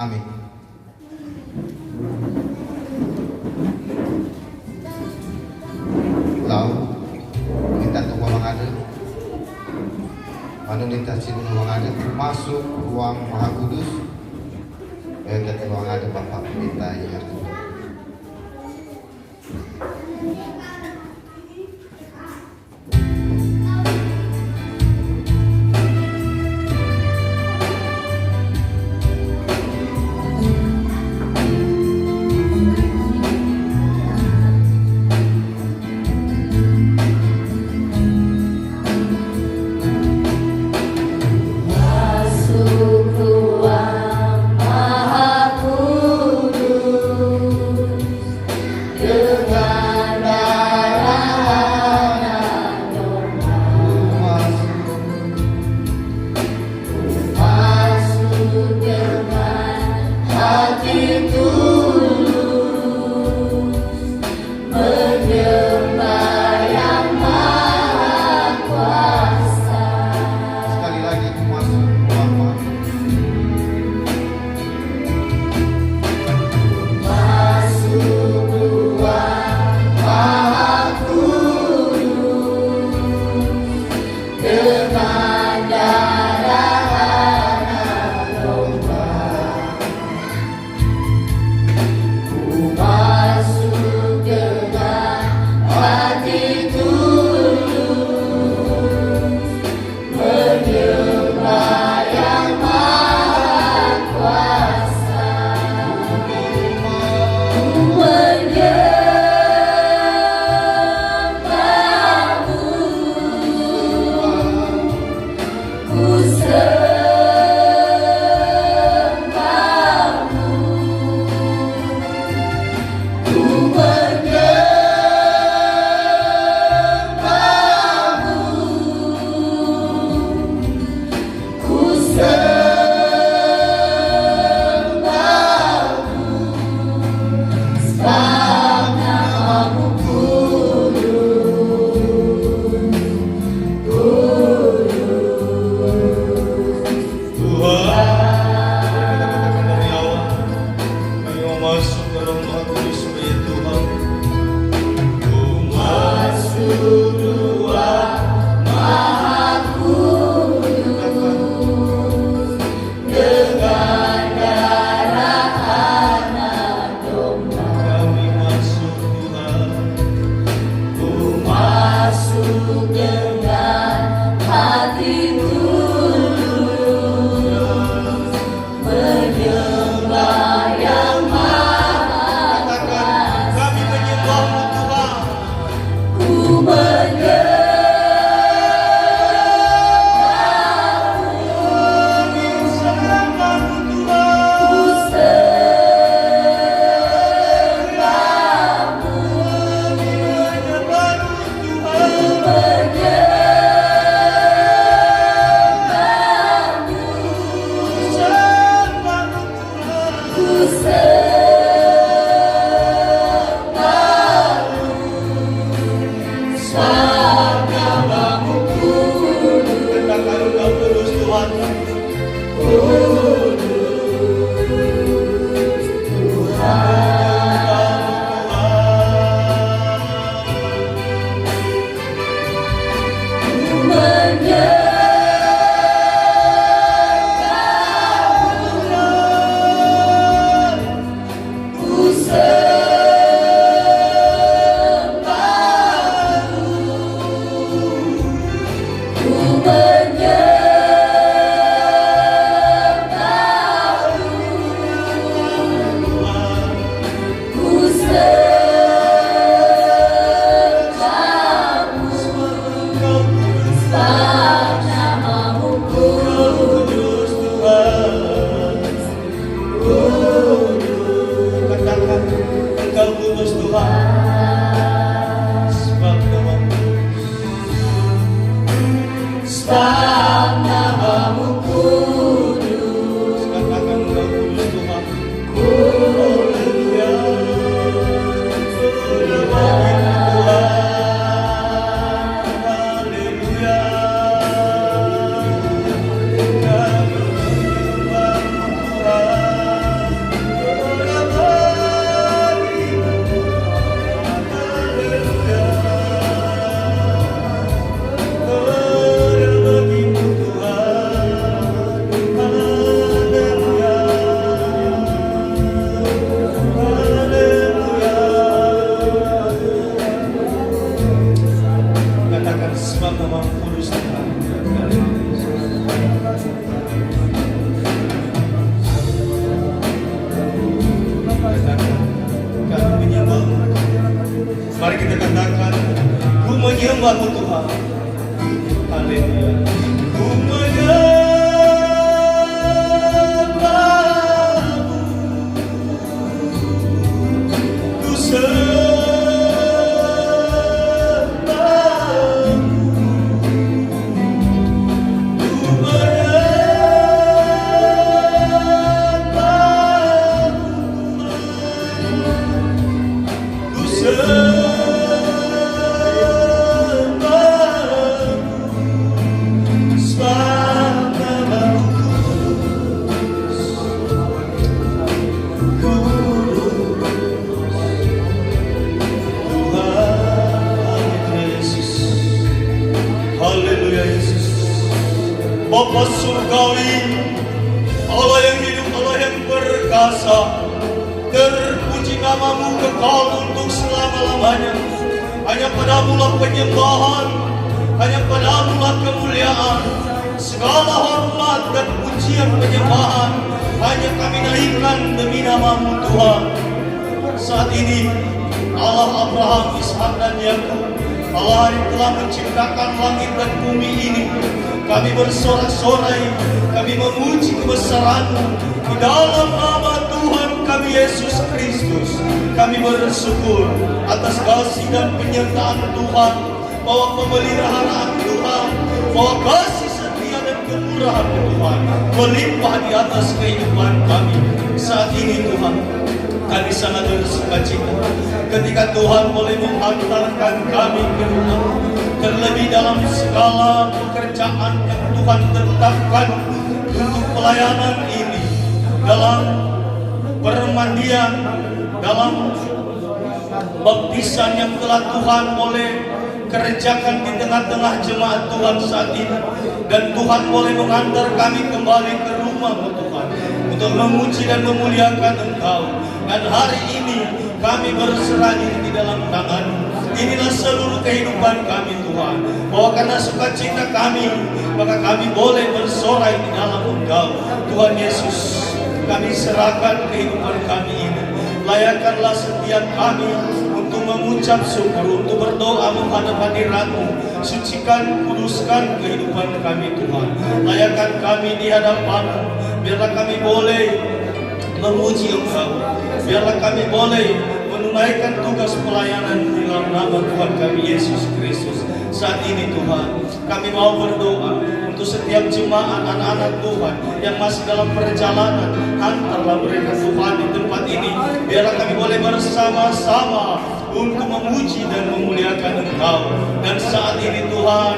Amin. Lalu kita tolong ada, mana kita sini tolong ada masuk ruang Maha Kudus. Kita tolong ada Bapak kita ya. sebab namamu kudus. Katakan Engkau kudus Tuhan. Haleluya. Mari kita katakan, ku menyembahmu Tuhan. Haleluya. Ku menyembahmu, ku sembahmu, ku menyembahmu, ku sembahmu. Haleluya Yesus. Bapa surgawi, Allah yang hidup, Allah yang perkasa, terpuji namamu kekal untuk selama-lamanya. Hanya padamulah penyembahan, hanya padamulah kemuliaan, segala hormat dan pujian penyembahan hanya kami naikkan demi namamu Tuhan. Saat ini Allah Abraham, Ishak dan Yakub, Allah yang telah menciptakan langit dan bumi ini, kami bersorak-sorai, kami memuji kebesaran-Mu di dalam nama Tuhan kami Yesus Kristus. Kami bersyukur atas kasih dan penyertaan Tuhan, bahwa pemeliharaan Tuhan, bahwa kasih setia dan kemurahan Tuhan melimpah di atas kehidupan kami. Saat ini Tuhan, kami sangat bersukacita ketika Tuhan boleh menghantarkan kami ke rumah, terlebih dalam segala pekerjaan yang Tuhan tetapkan untuk pelayanan ini, dalam permandian, dalam baptisan yang telah Tuhan boleh kerjakan di tengah-tengah jemaat Tuhan saat ini, dan Tuhan boleh mengantar kami kembali ke rumah-Mu Tuhan untuk memuji dan memuliakan Engkau. Dan hari ini kami berserah diri di dalam tangan-Mu. Inilah seluruh kehidupan kami Tuhan, bahwa karena sukacita kami, maka kami boleh bersorai di dalam Engkau. Tuhan Yesus, kami serahkan kehidupan kami ini. Layakkanlah setiap kami untuk mengucap syukur, untuk berdoa menghadap hadirat-Mu. Sucikan, kuduskan kehidupan kami Tuhan. Layakkan kami di hadapan-Mu. Biarlah kami boleh memuji Engkau. Biarlah kami boleh menunaikan tugas pelayanan di dalam nama Tuhan kami Yesus Kristus. Saat ini Tuhan, kami mau berdoa untuk setiap jemaat anak-anak Tuhan yang masih dalam perjalanan. Hantarlah mereka Tuhan di tempat ini. Biarlah kami boleh bersama-sama untuk memuji dan memuliakan Engkau. Dan saat ini Tuhan,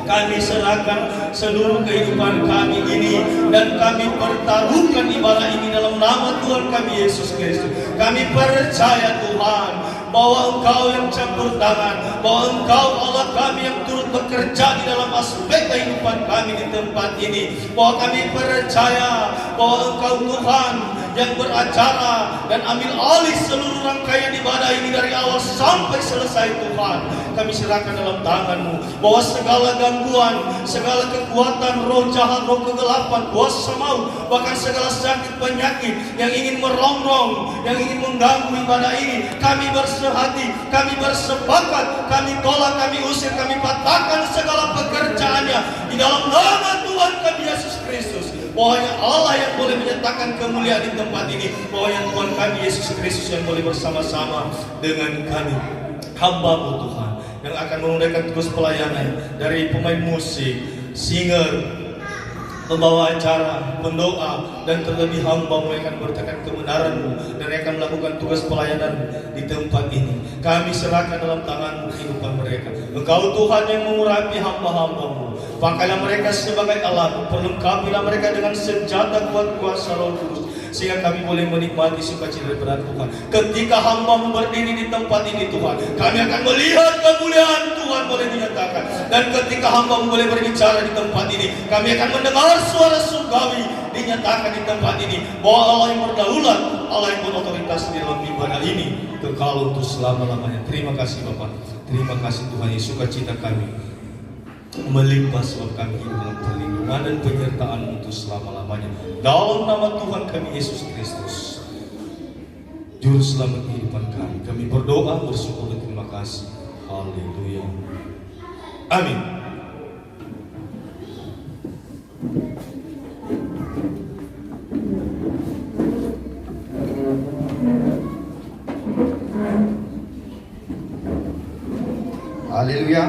kami serahkan seluruh kehidupan kami ini, dan kami pertaruhkan ibadah ini dalam nama Tuhan kami Yesus Kristus. Kami percaya Tuhan, bahwa Engkau yang campur tangan, bahwa Engkau Allah kami yang turut bekerja di dalam aspek kehidupan kami di tempat ini. Bahwa kami percaya bahwa Engkau Tuhan yang beracara dan ambil alih seluruh rangkaian ibadah ini dari awal sampai selesai Tuhan. Kami serahkan dalam tangan-Mu, bahwa segala gangguan, segala kekuatan roh jahat, roh kegelapan, kuasa maut, bahkan segala sakit penyakit yang ingin merongrong, yang ingin mengganggu ibadah ini, kami bersehati, kami bersepakat, kami tolak, kami usir, kami patahkan segala pekerjaannya di dalam nama Tuhan kami Yesus Kristus. Bahwa hanya Allah yang boleh menyatakan kemuliaan di tempat ini, bahwa yang Tuhan kami Yesus Kristus yang boleh bersama-sama dengan kami, hamba-Mu Tuhan, yang akan menunaikan terus pelayanan dari pemain musik, singer, membawa acara, mendoa, dan terlebih hamba-Mu yang akan bertekan kebenaran-Mu dan yang akan melakukan tugas pelayanan di tempat ini. Kami serahkan dalam tangan-Mu kehidupan mereka. Engkau Tuhan yang mengurapi hamba-hamba-Mu. Pakailah mereka sebagai alat, perlengkapilah mereka dengan senjata kuat kuasa Roh Kudus, sehingga kami boleh menikmati sukacita daripada Tuhan. Ketika hamba-Mu berdiri di tempat ini Tuhan, kami akan melihat kemuliaan Tuhan boleh dinyatakan. Dan ketika hamba-Mu boleh berbicara di tempat ini, kami akan mendengar suara surgawi dinyatakan di tempat ini, bahwa Allah yang berdaulat, Allah yang berotoritas di dalam ibadah ini kekal untuk selama-lamanya. Terima kasih Bapak, terima kasih Tuhan Yesus. Sukacita kami melimpah sebab kami hidup dalam perlindungan dan penyertaan untuk selama-lamanya. Dalam nama Tuhan kami Yesus Kristus, Juru Selamat kehidupan kami, kami berdoa, bersyukur dan terima kasih. Haleluya. Amin. Haleluya.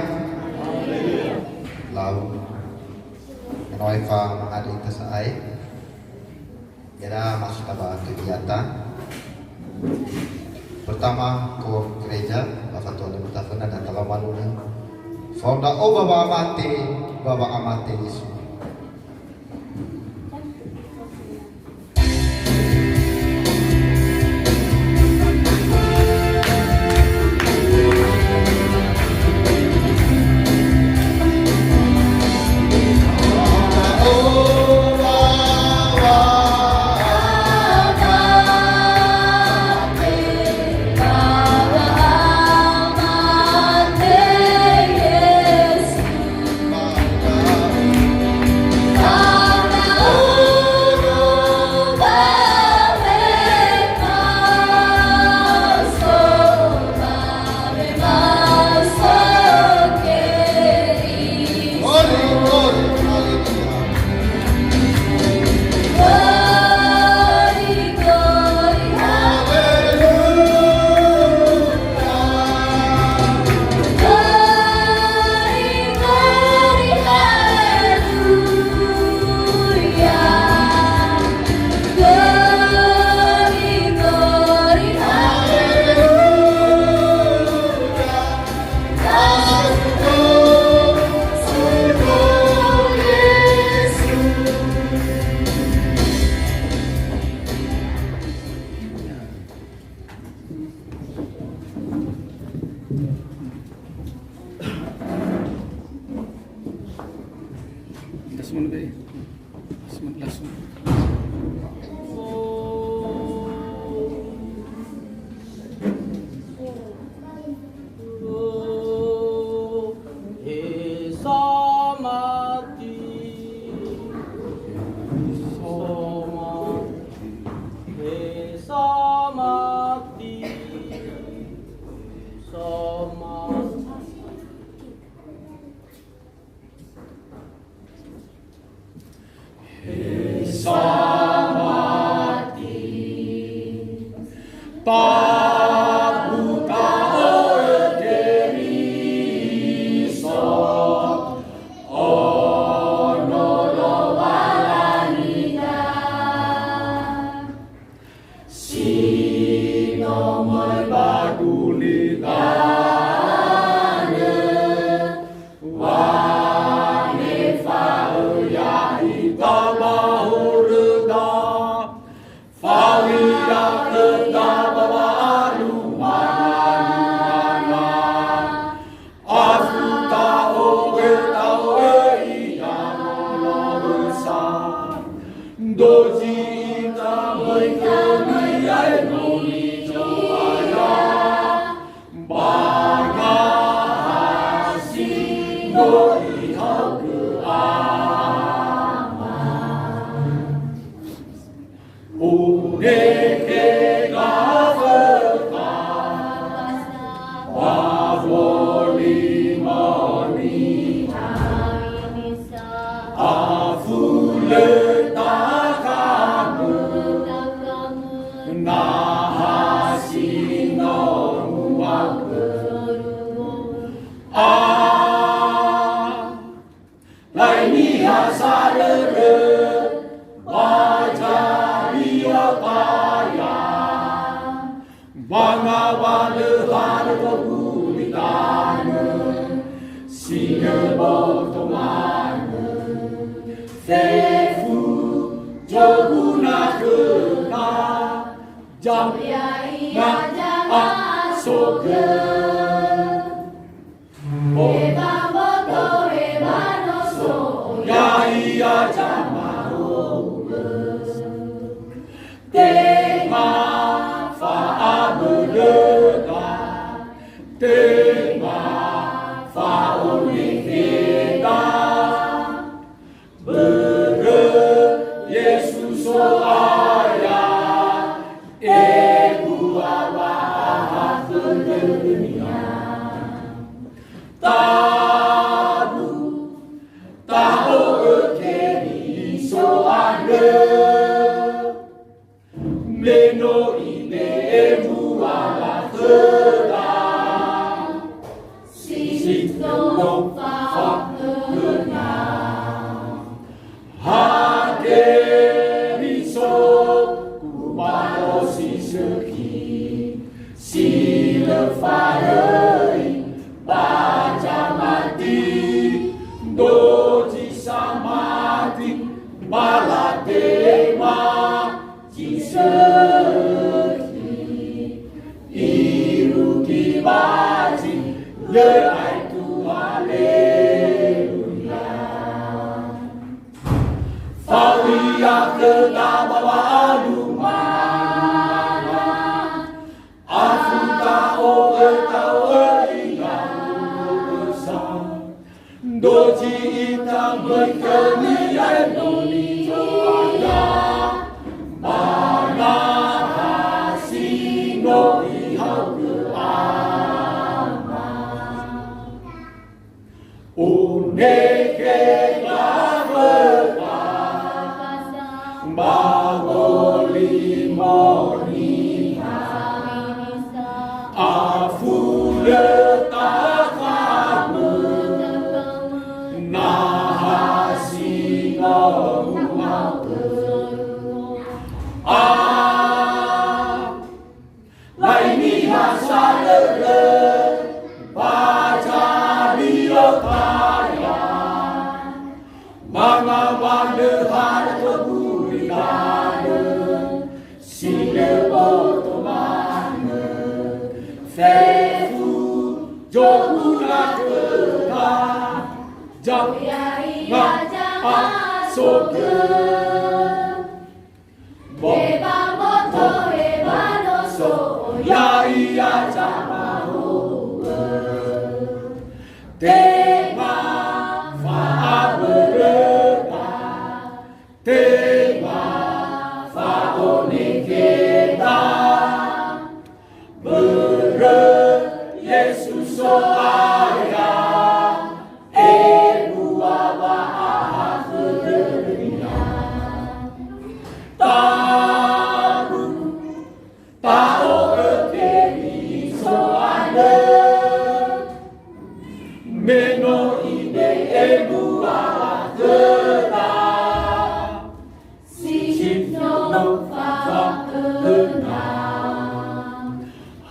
Lagu Noeva mengadu tasai. Kita masuk ke kegiatan. Pertama ke gereja, Bapak Tuhan dan Mutafana dan Talamanuna. Forda o Baba amate Yesus. laini hasarere baca dia kaya banga wale harga bulitane sine botomane fefu joguna kena jam na soge Eba moto eba no so ya iya jamaro tema fa abeleda tema fa oliveda bere Yesus o aya ebu awa dunia tabu tahu keri so ade meno ine ebu awa tera si no fa na hakeri so kubalo si seki si le farei baca mati doji samati balatema jiseki iruki baji le aitu haleluya Falia kena bawa lumana Afrika o etau doji ita berkelian Indonesia mana hasino ihau keama uneke gaveta bagoli moniha afule takamu laini hasarere baca dia kaya banga wande harga bulitane sine botomane fefu joguna kena jam na soge Eba moto eba no so ya iya jamaro tema fa bereda tema fa onikeda bere Yesus o aya ebu awa dunia tahu tahu kekeri soane meno ide ebu awa kena si no fa kena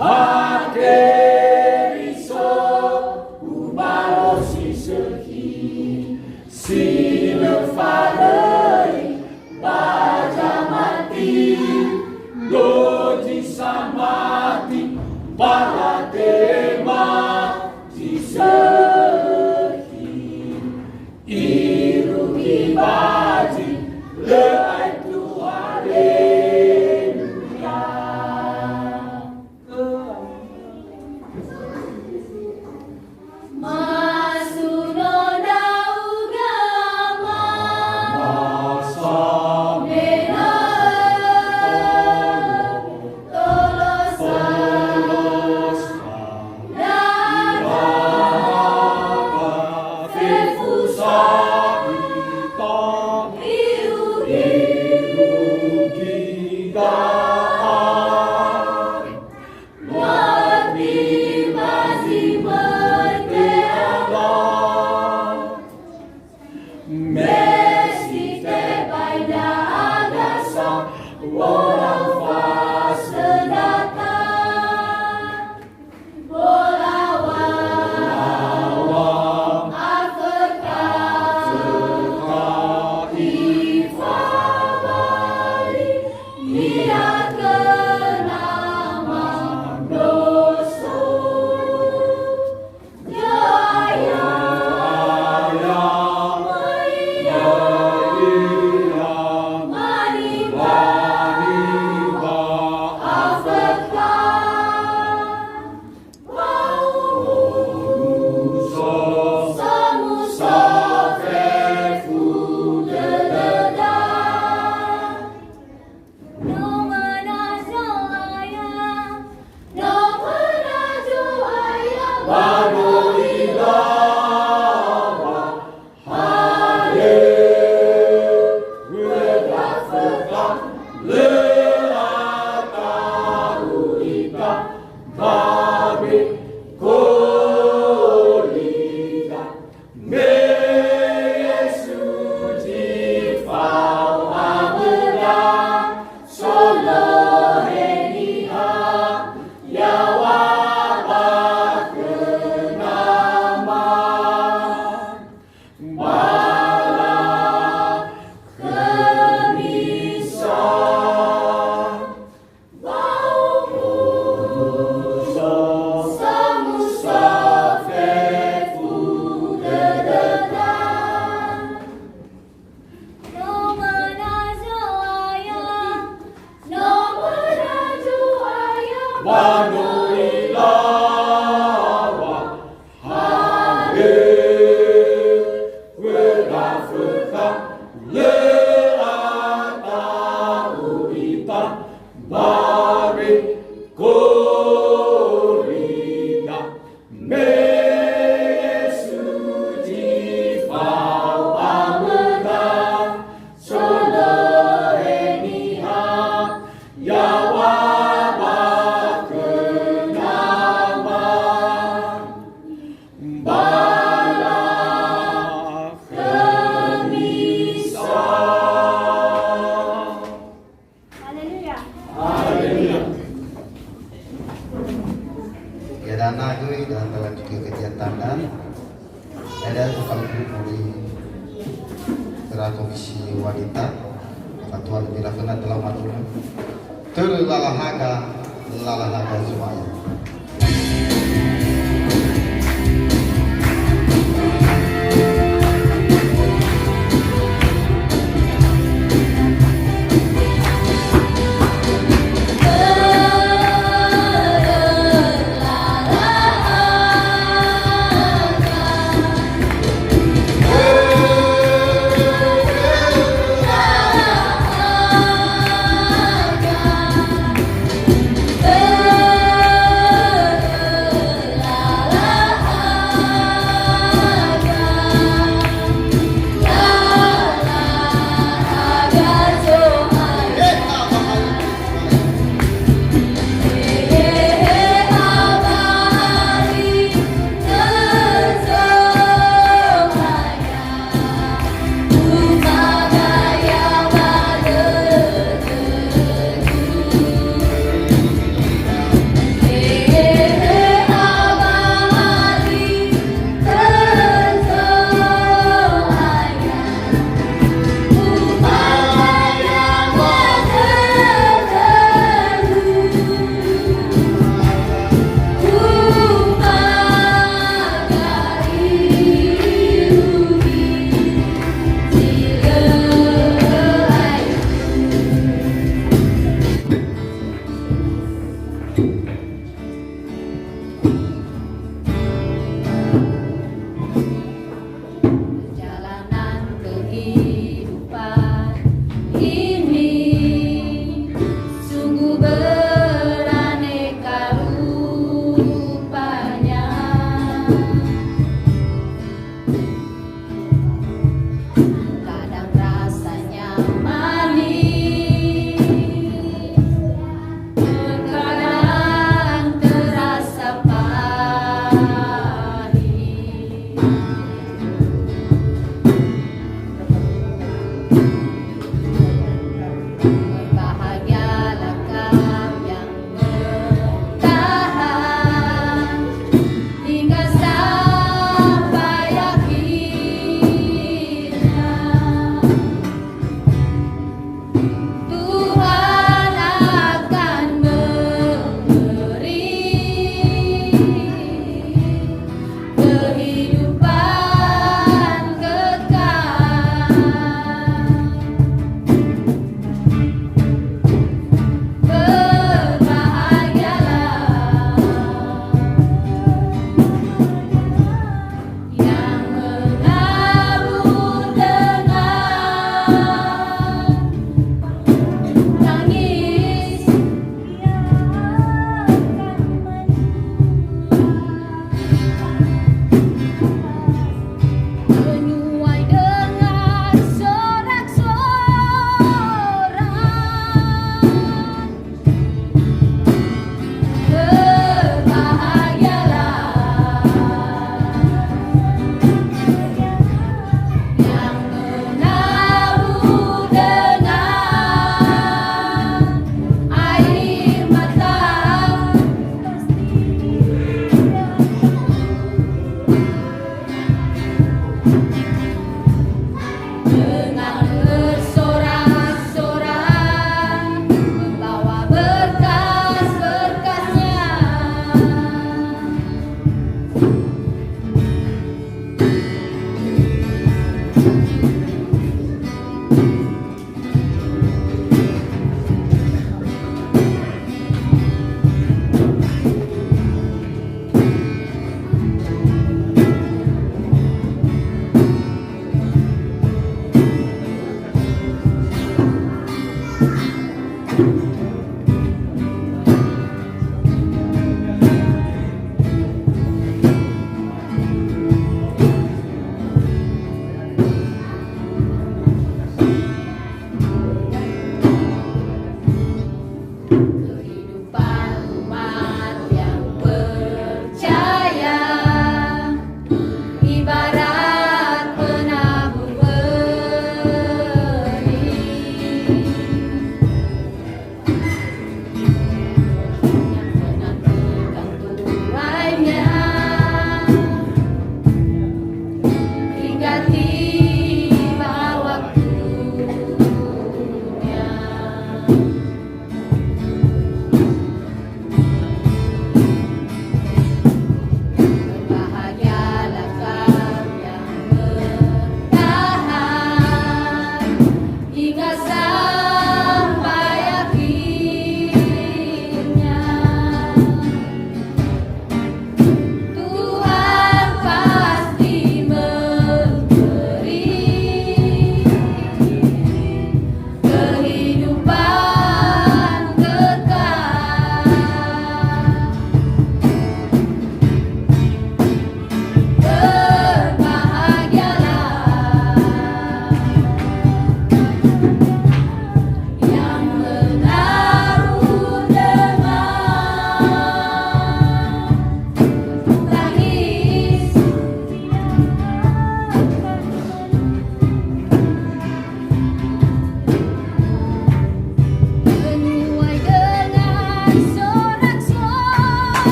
hakeri so ubalo si seki si le farei baca mati doji samati balatema jiseki iruki baji le aitu haleluya Masuno daugama masa Mena tolosa acara komisi wanita Tuhan dirahkan dalam matulnya terlalahaga semuanya. Oh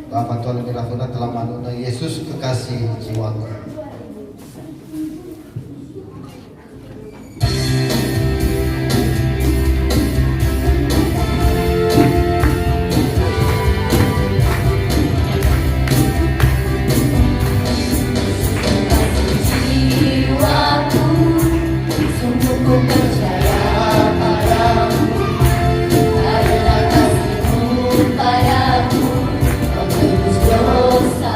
Bapak Tuhan dirafuna telah manuna Yesus kekasih jiwaku. Jiwaku, sungguh ku percaya padamu, karena kasih-Mu padaku, Kau tebus dosa.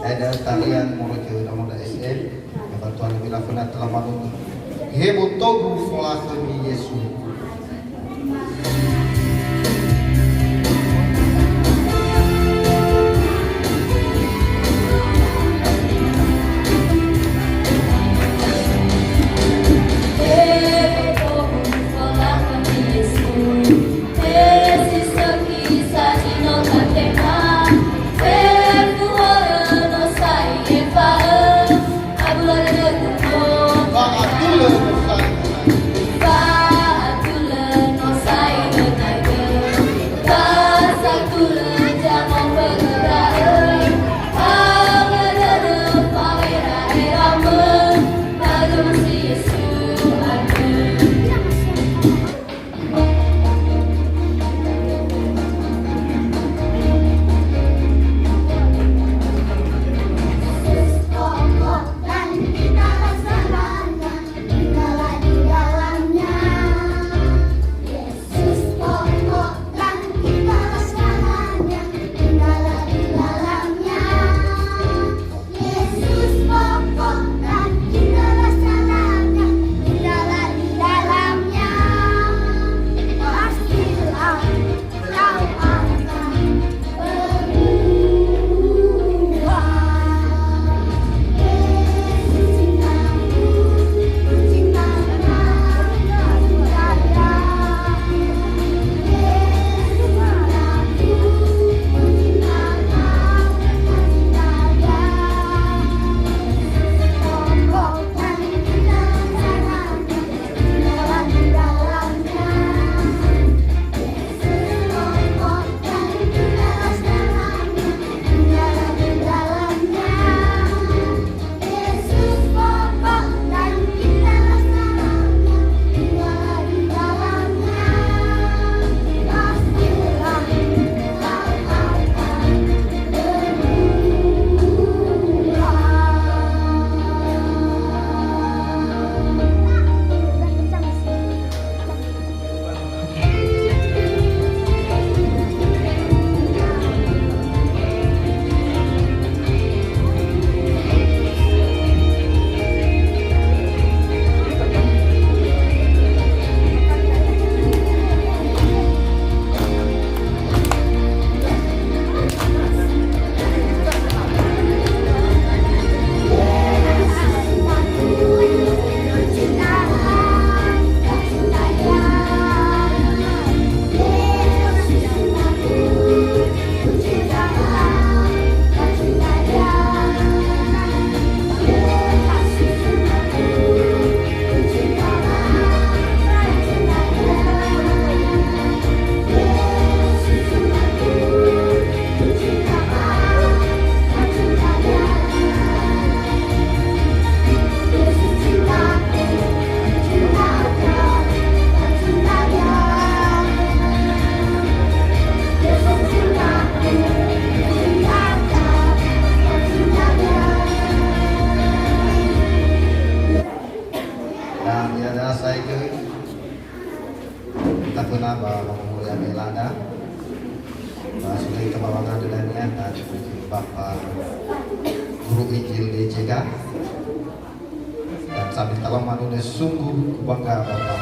ada talian morojo namun SM bantuan bila pernah telah malu hebutogu sekolah demi Yesus Tafuna Bapak yang Melada sudah kita bawakan dengannya dan Bapak Guru Injil DCK dan sambil talam manusia sungguh bangga Bapak.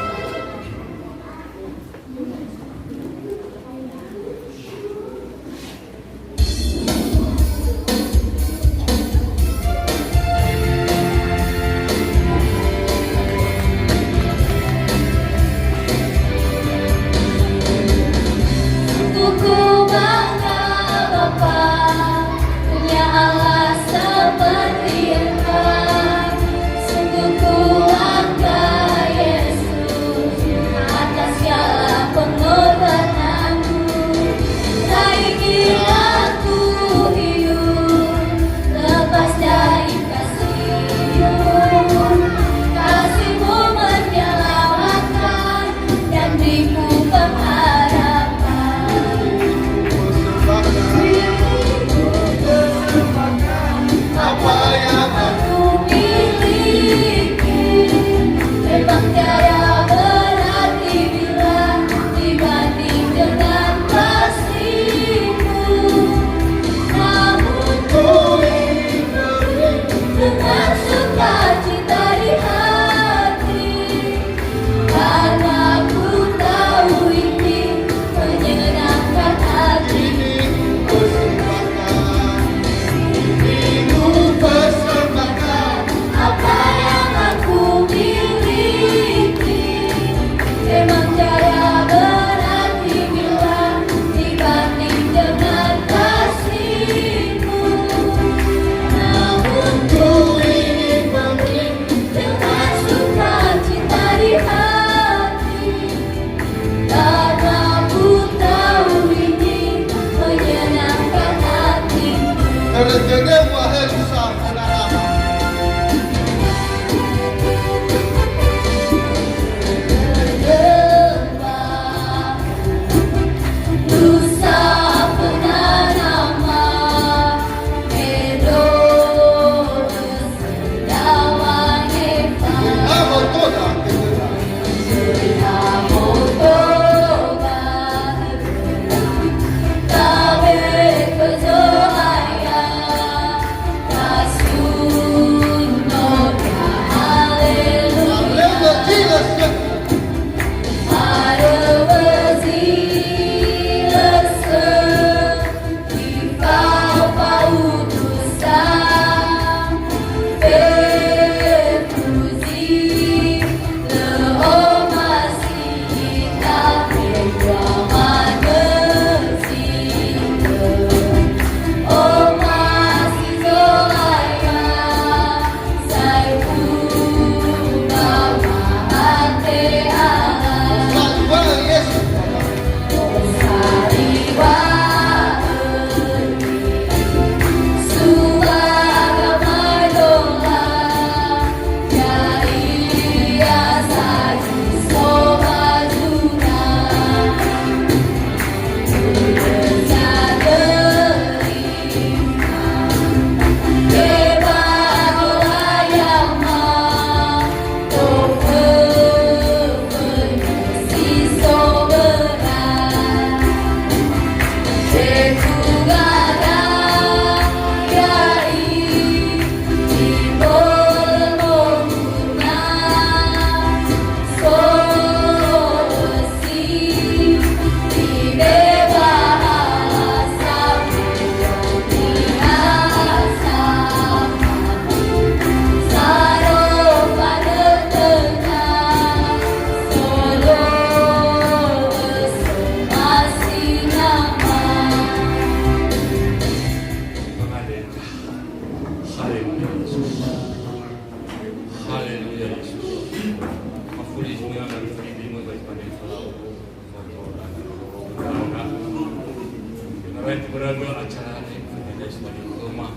Beragam acara yang sebagai rumah.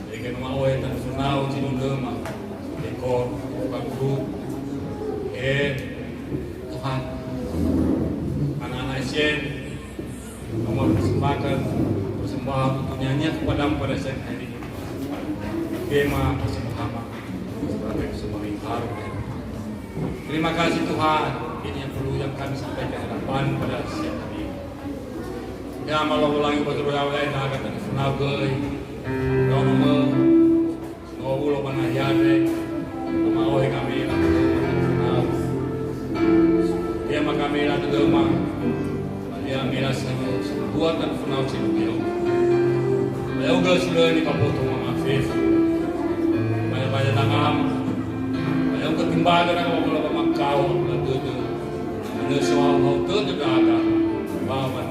Jadi rumah awal dan sunau cinum rumah, dekor, bangku, Tuhan, anak-anak Asian, nomor persembahkan persembahan untuk nyanyi kepada pada siang hari. Bema persembahan sebagai sebuah harum. Terima kasih Tuhan. Ini yang perlu yang kami sampaikan. pan pada siang hari. Ya malah ulangi betul ya lain agak tak senagai. Kau nama ngawul panayade, mau kami lah tu. Dia kami lah tu demam. Dia mila buatan funau cilukiau. Saya ugal sudah ni kaputu mengafif. Banyak tangam. Banyak ketimbangan orang kalau pemakau lalu tu. Mana soal hal tu juga ada. Bawa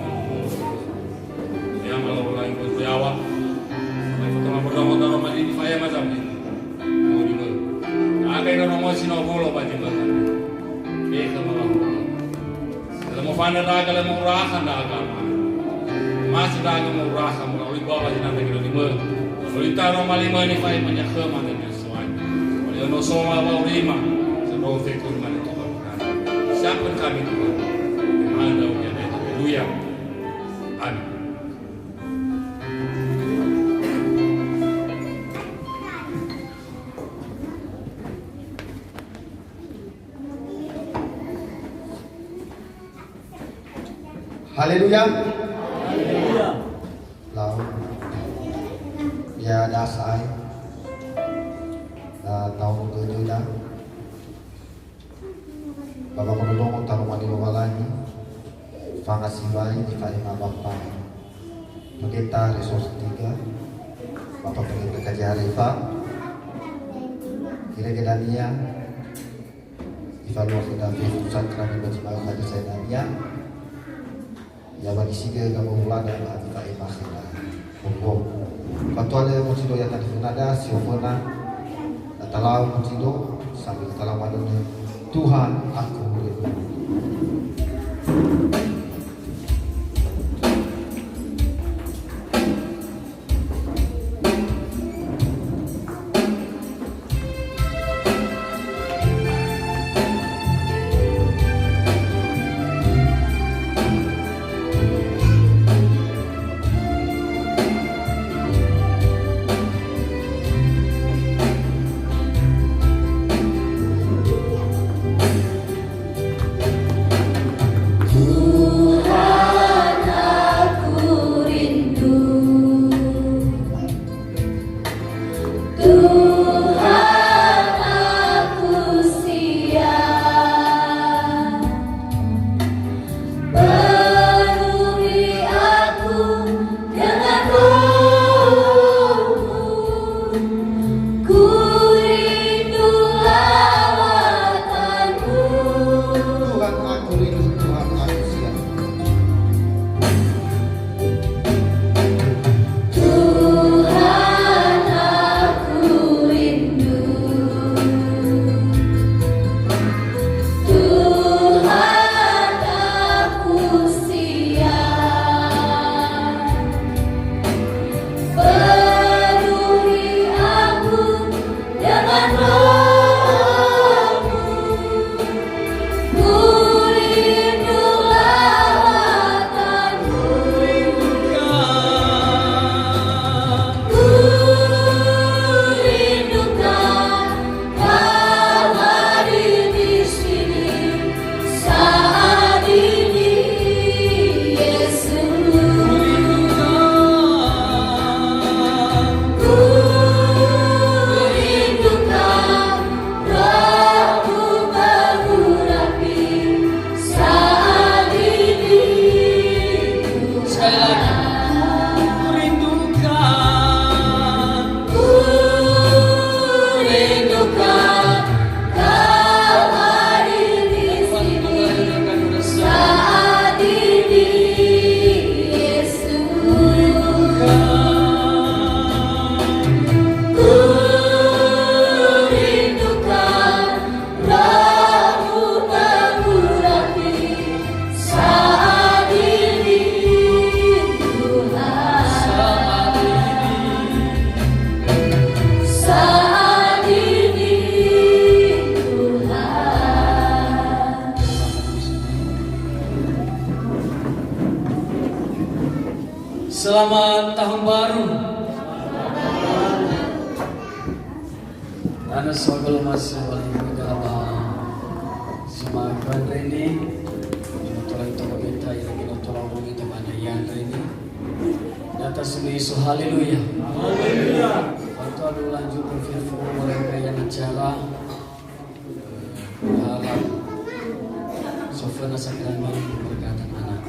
yang kalau lain pun Jawa. Mereka tengah berdorong-dorong mati di faya macam ni. Mau di mana? Ada yang orang masih nak bola baju macam ni. Kita malah bola. Kalau mau fana dah, kalau mau rakan dah agama. Masih dah mau rakan, mau oleh bawa di nanti kita di mana. Oleh taruh malima ni faya banyak keman dan sesuai. Oleh ono soal bawa lima. Sebab fikir mana tu kan. Siapa kami tu? Di mana dia ada? Haleluya. Amin. Haleluya. Lalu ya dasai tahun kedua Bapak menolong taruh mandi bawalani Fangasibai di Kalima Bapak Pegeta Resource 3 Bapak Pegeta Kajarifa Kira-kira dia evaluasi dan pusat kami berjimat pada saya dia ya bagi siga kamu mulai dan hati tak imakhina hukum katuale musido yang tadi nada siopona talau musido sambil talau madunya Tuhan aku rindu. Selamat tahun baru. Ana sogal masih wali muda apa semakin ini motor itu atas nama Yesus. Haleluya. Waktu ada lanjut berfirman mulai kayak acara harap sofana sakrami berkatan anak.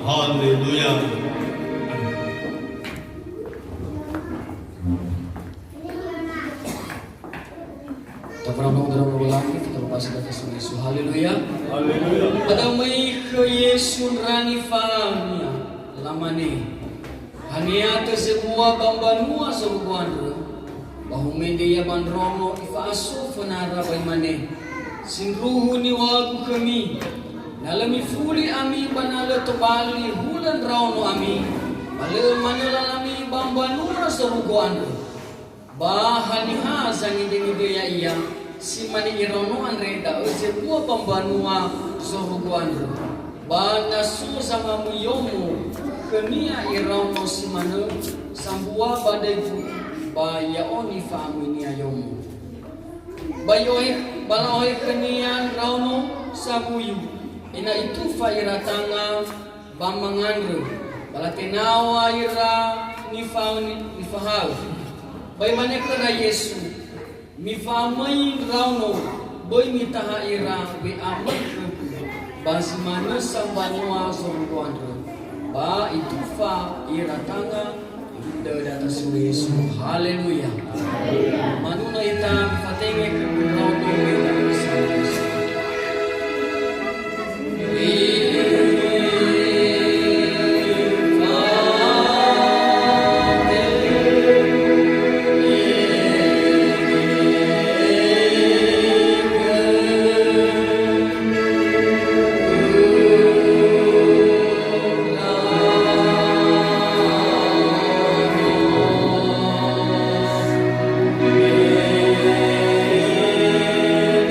Haleluya. Kita pernah lagi kita lepas atas nama Yesus. Haleluya. Haleluya. Pada mai ke Yesus rani famia lamane. Hania te sebuah bambanua sebuah bahu media bandrono ifa asu fanara baimane. Sinruhu ni wagu kami. Nalami fuli ami banala tobali hulan rauno ami. Bale manala ami bambanua sebuah bahaniha sangi dengi ya iya si mani irono anreda sebuah pembanua zoruguan bana su sama muyomu kenia irono si manu sambua badegu baya oni famu ni ayomu bayoe balaoe kenia rauno sabuyu ina itu fairatanga bamangandru balatenawa ira nifahau bagaimana kena Yesu mifamai rauno boy mitaha ira be amat basi mana sambanua sorgoan ba itu fa ira tanga da data su Yesu. Haleluya. Manuna ita fatenge ke rauno ita sa Yesu.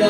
Da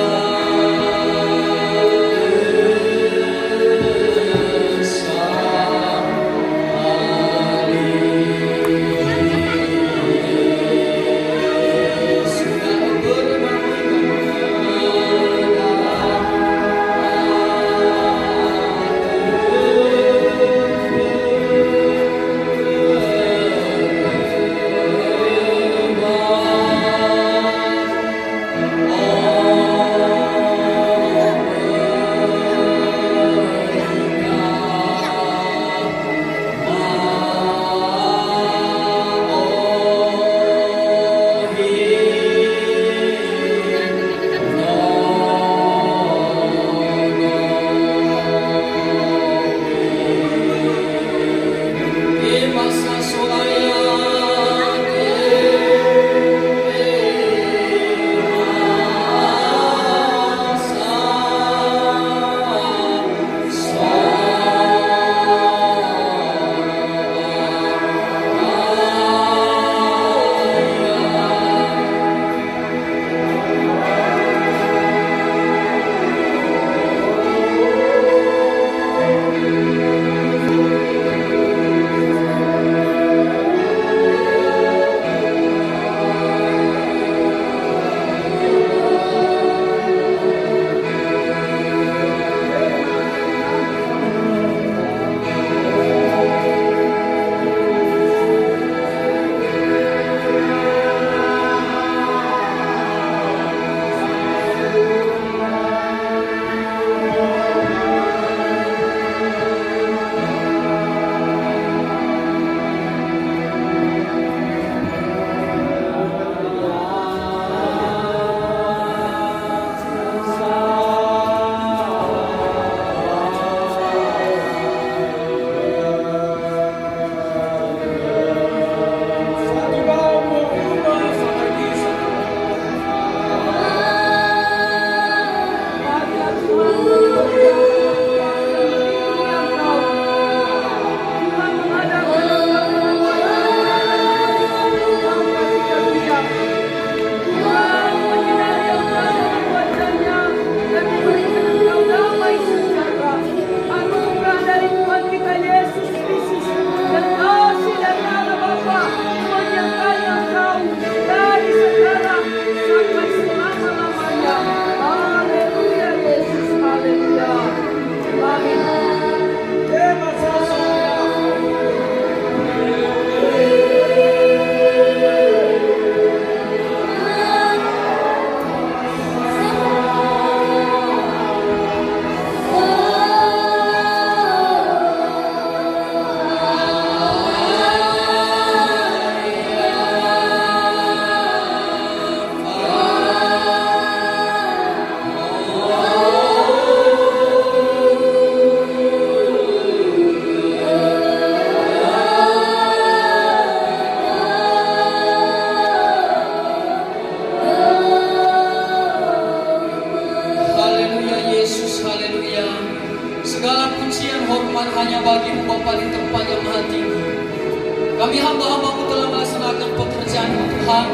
Tuhan.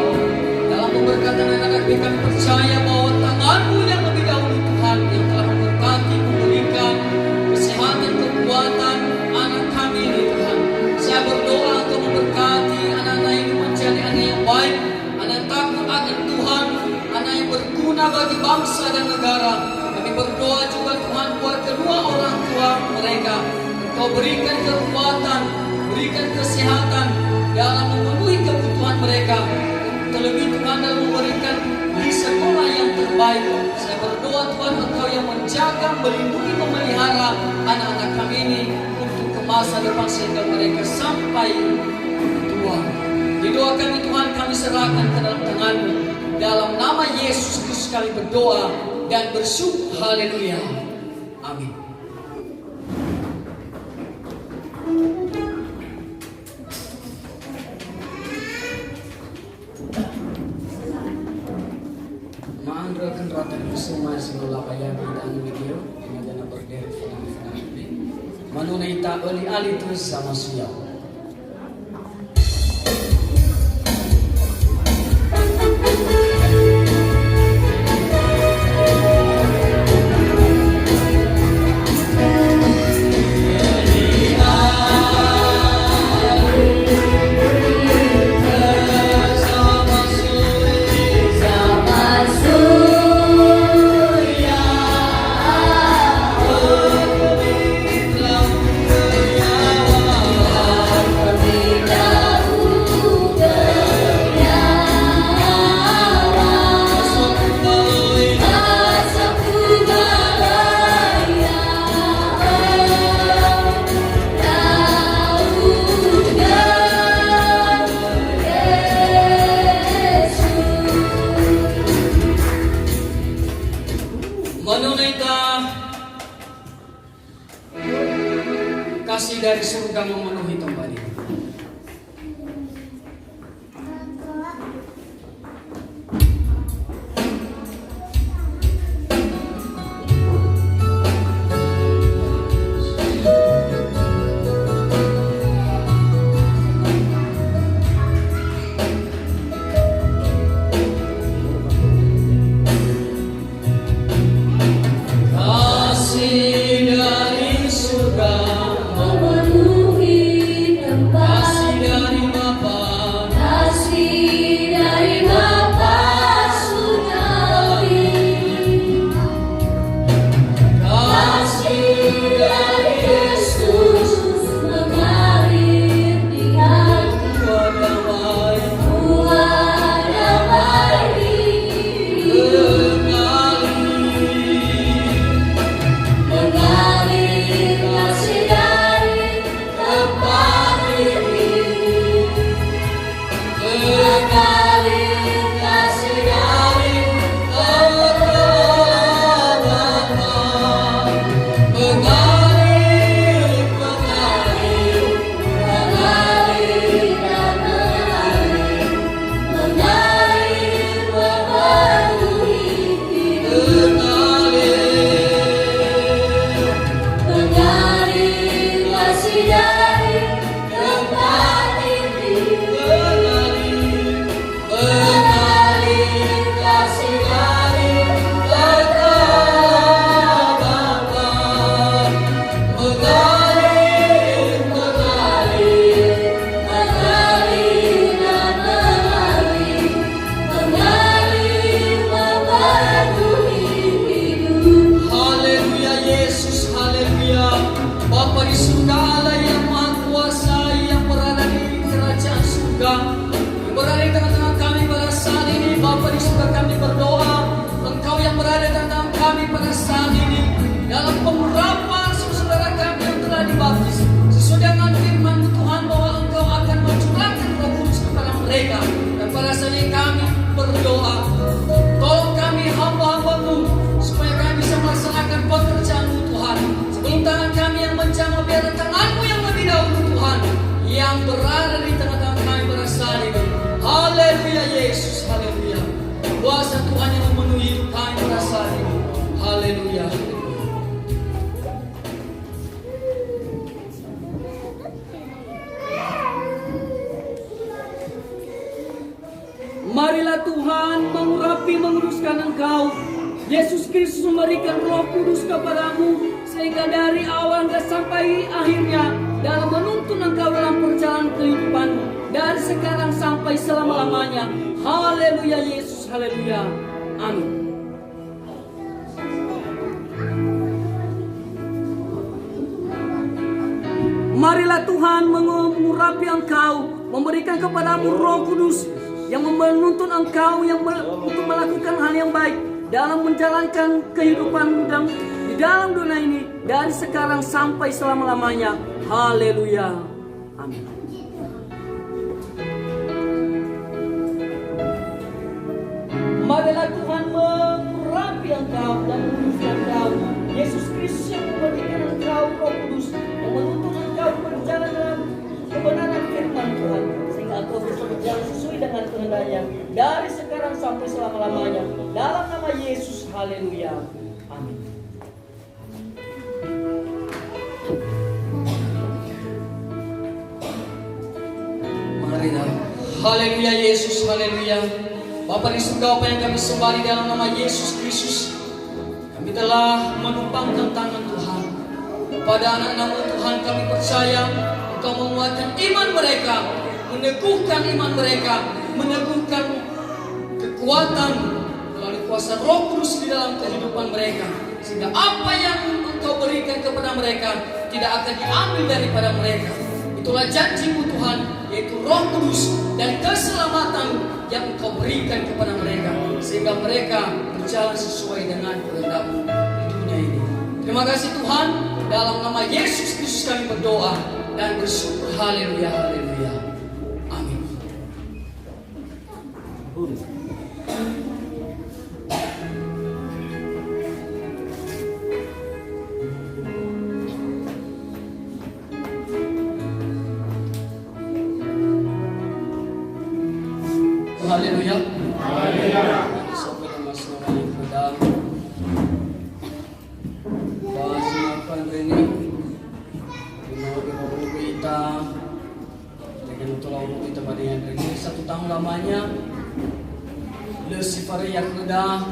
Dalam pemberkatan anak-anak kami percaya bahwa tangan-Mu yang lebih dahulu Tuhan yang telah memberkati, memberikan kesehatan, kekuatan anak kami ini Tuhan. Saya berdoa untuk memberkati anak-anak ini menjadi anak yang baik, anak takut akan Tuhan, anak yang berguna bagi bangsa dan negara. Kami berdoa juga Tuhan buat kedua orang tua mereka. Engkau berikan kekuatan, berikan kesehatan dalam memenuhi kebutuhan mereka. Terlebih Tuhan dalam memberikan di sekolah yang terbaik. Saya berdoa Tuhan Engkau yang menjaga, melindungi, memelihara anak-anak kami ini untuk ke masa depan sehingga mereka sampai tua. Di doa kami Tuhan kami serahkan ke dalam tangan-Mu. Dalam nama Yesus Kristus kami berdoa dan bersyukur. Haleluya. Amin. Maandrokan ratan kusuma sinula kaya bidang video ini dana berdiri final manunay ta ali terus sama suyaw. Kasih dari surga memenuhi tempat ini. Kuasa Tuhan yang memenuhi hidup kami pada saat ini. Haleluya. Marilah Tuhan mengurapi, menguruskan engkau. Yesus Kristus memberikan Roh Kudus kepadamu, sehingga dari awal hingga sampai akhirnya dalam menuntun engkau dalam perjalanan kehidupanmu, dari sekarang sampai selama-lamanya. Haleluya Yesus, haleluya. Amin. Marilah Tuhan mengurapi engkau, memberikan kepadamu Roh Kudus yang menuntun engkau untuk melakukan hal yang baik dalam menjalankan kehidupanmu di dalam dunia ini, dari sekarang sampai selama-lamanya. Haleluya. Amin. Marilah Tuhan mengurapi engkau dan menguruskan engkau. Yesus Kristus yang memberikan engkau Roh Kudus yang menuntun engkau berjalan dalam kebenaran firman Tuhan, sehingga engkau bisa berjalan sesuai dengan kehendaknya dari sekarang sampai selama-lamanya. Dalam nama Yesus, haleluya. Amin. Marilah. Haleluya Yesus, haleluya. Bapa di surga, apa yang kami sembah dalam nama Yesus Kristus, kami telah menumpangkan tangan Tuhan kepada anak-anak Tuhan. Kami percaya Engkau menguatkan iman mereka, meneguhkan iman mereka, meneguhkan kekuatan melalui kuasa Roh Kudus di dalam kehidupan mereka, sehingga apa yang Engkau berikan kepada mereka tidak akan diambil daripada mereka. Itulah janji-Mu Tuhan, yaitu Roh Kudus dan keselamatan yang Engkau berikan kepada mereka, sehingga mereka berjalan sesuai dengan kehendak-Mu di dunia ini. Terima kasih Tuhan, dalam nama Yesus Kristus kami berdoa dan bersyukur. Haleluya, haleluya. Amin. Haleluya. Haleluya. Sampai nama semua yang pedang. Bahasa apa ini? Mau kita dengan tolong kita pada yang ini 1 tahun lamanya. Lesifari yang kedah.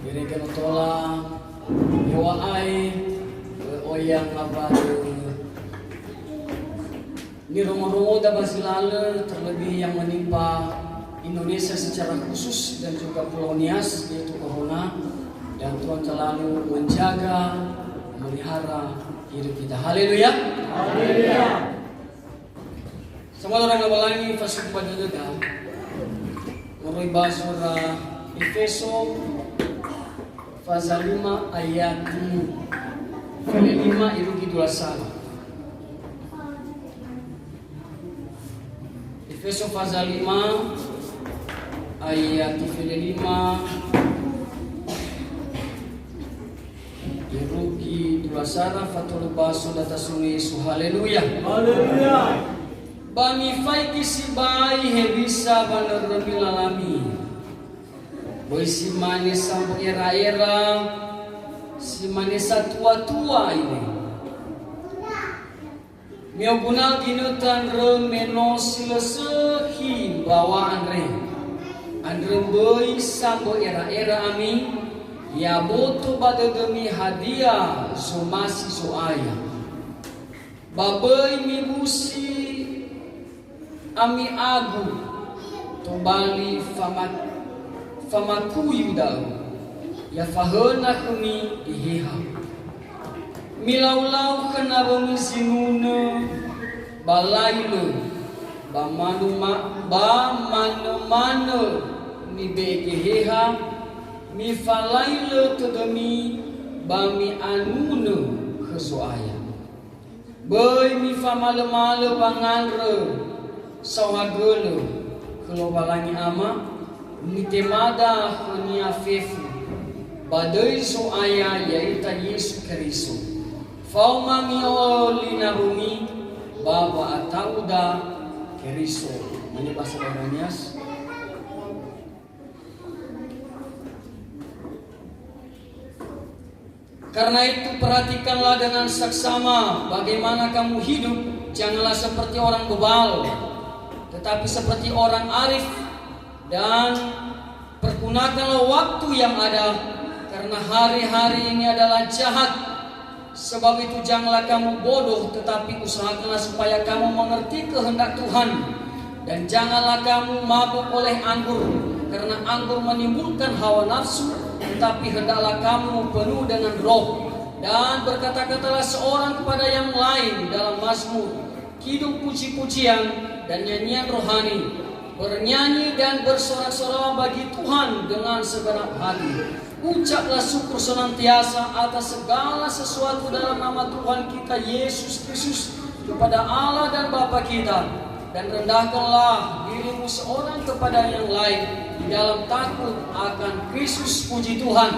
Berikan tolong. Yawa ai. Oyang apa? Ini romo-romo dah basilale, terlebih yang menimpa Indonesia secara khusus dan juga Pulau Nias, yaitu Corona, dan Tuhan selalu menjaga, memelihara hidup kita. Haleluya. Haleluya. Semua orang ngabalangi fasuk pada dekat. Menurut bahasa Efeso pasal 5 ayat 5 irugi 21. Efeso pasal 5 ayat 5 Irugi 2 sara fatul baso data sungai Yesus. Haleluya. Haleluya. Bami fai kisibai hebisa banar lalami. Boy si manis sampai era-era, si manis tua-tua ini. Mio gunal ginutan remeno silesehi bawa andre boy sambo era-era ami ya boto pada demi hadiah so masih so ayah babai mi busi ami agu to bali famakuyu dau ya fahana kami ihiha milau-lau kena bemisinuna balaile bamanu-manu mi bekeheha mi falaile tedemi bami anune kesoaya boy mi famale-male banganre sawagele kalau balangi ama mi temada hanya fefu badai soaya yaitu Yesus Kristus. Fauma mioli narumi baba atauda keriso. Ini bahasa Bahasa. Karena itu perhatikanlah dengan saksama bagaimana kamu hidup. Janganlah seperti orang bebal, tetapi seperti orang arif. dan pergunakanlah waktu yang ada, karena hari-hari ini adalah jahat. Sebab itu janganlah kamu bodoh, tetapi usahakanlah supaya kamu mengerti kehendak Tuhan. Dan janganlah kamu mabuk oleh anggur, karena anggur menimbulkan hawa nafsu, tetapi hendaklah kamu penuh dengan Roh. Dan berkata-katalah seorang kepada yang lain dalam mazmur, kidung puji-pujian dan nyanyian rohani. Bernyanyi dan bersorak-sorak bagi Tuhan dengan segenap hati. Ucaplah syukur senantiasa atas segala sesuatu dalam nama Tuhan kita Yesus Kristus kepada Allah dan Bapa kita. Dan rendahkanlah dirimu seorang kepada yang lain di dalam takut akan Kristus. Puji Tuhan.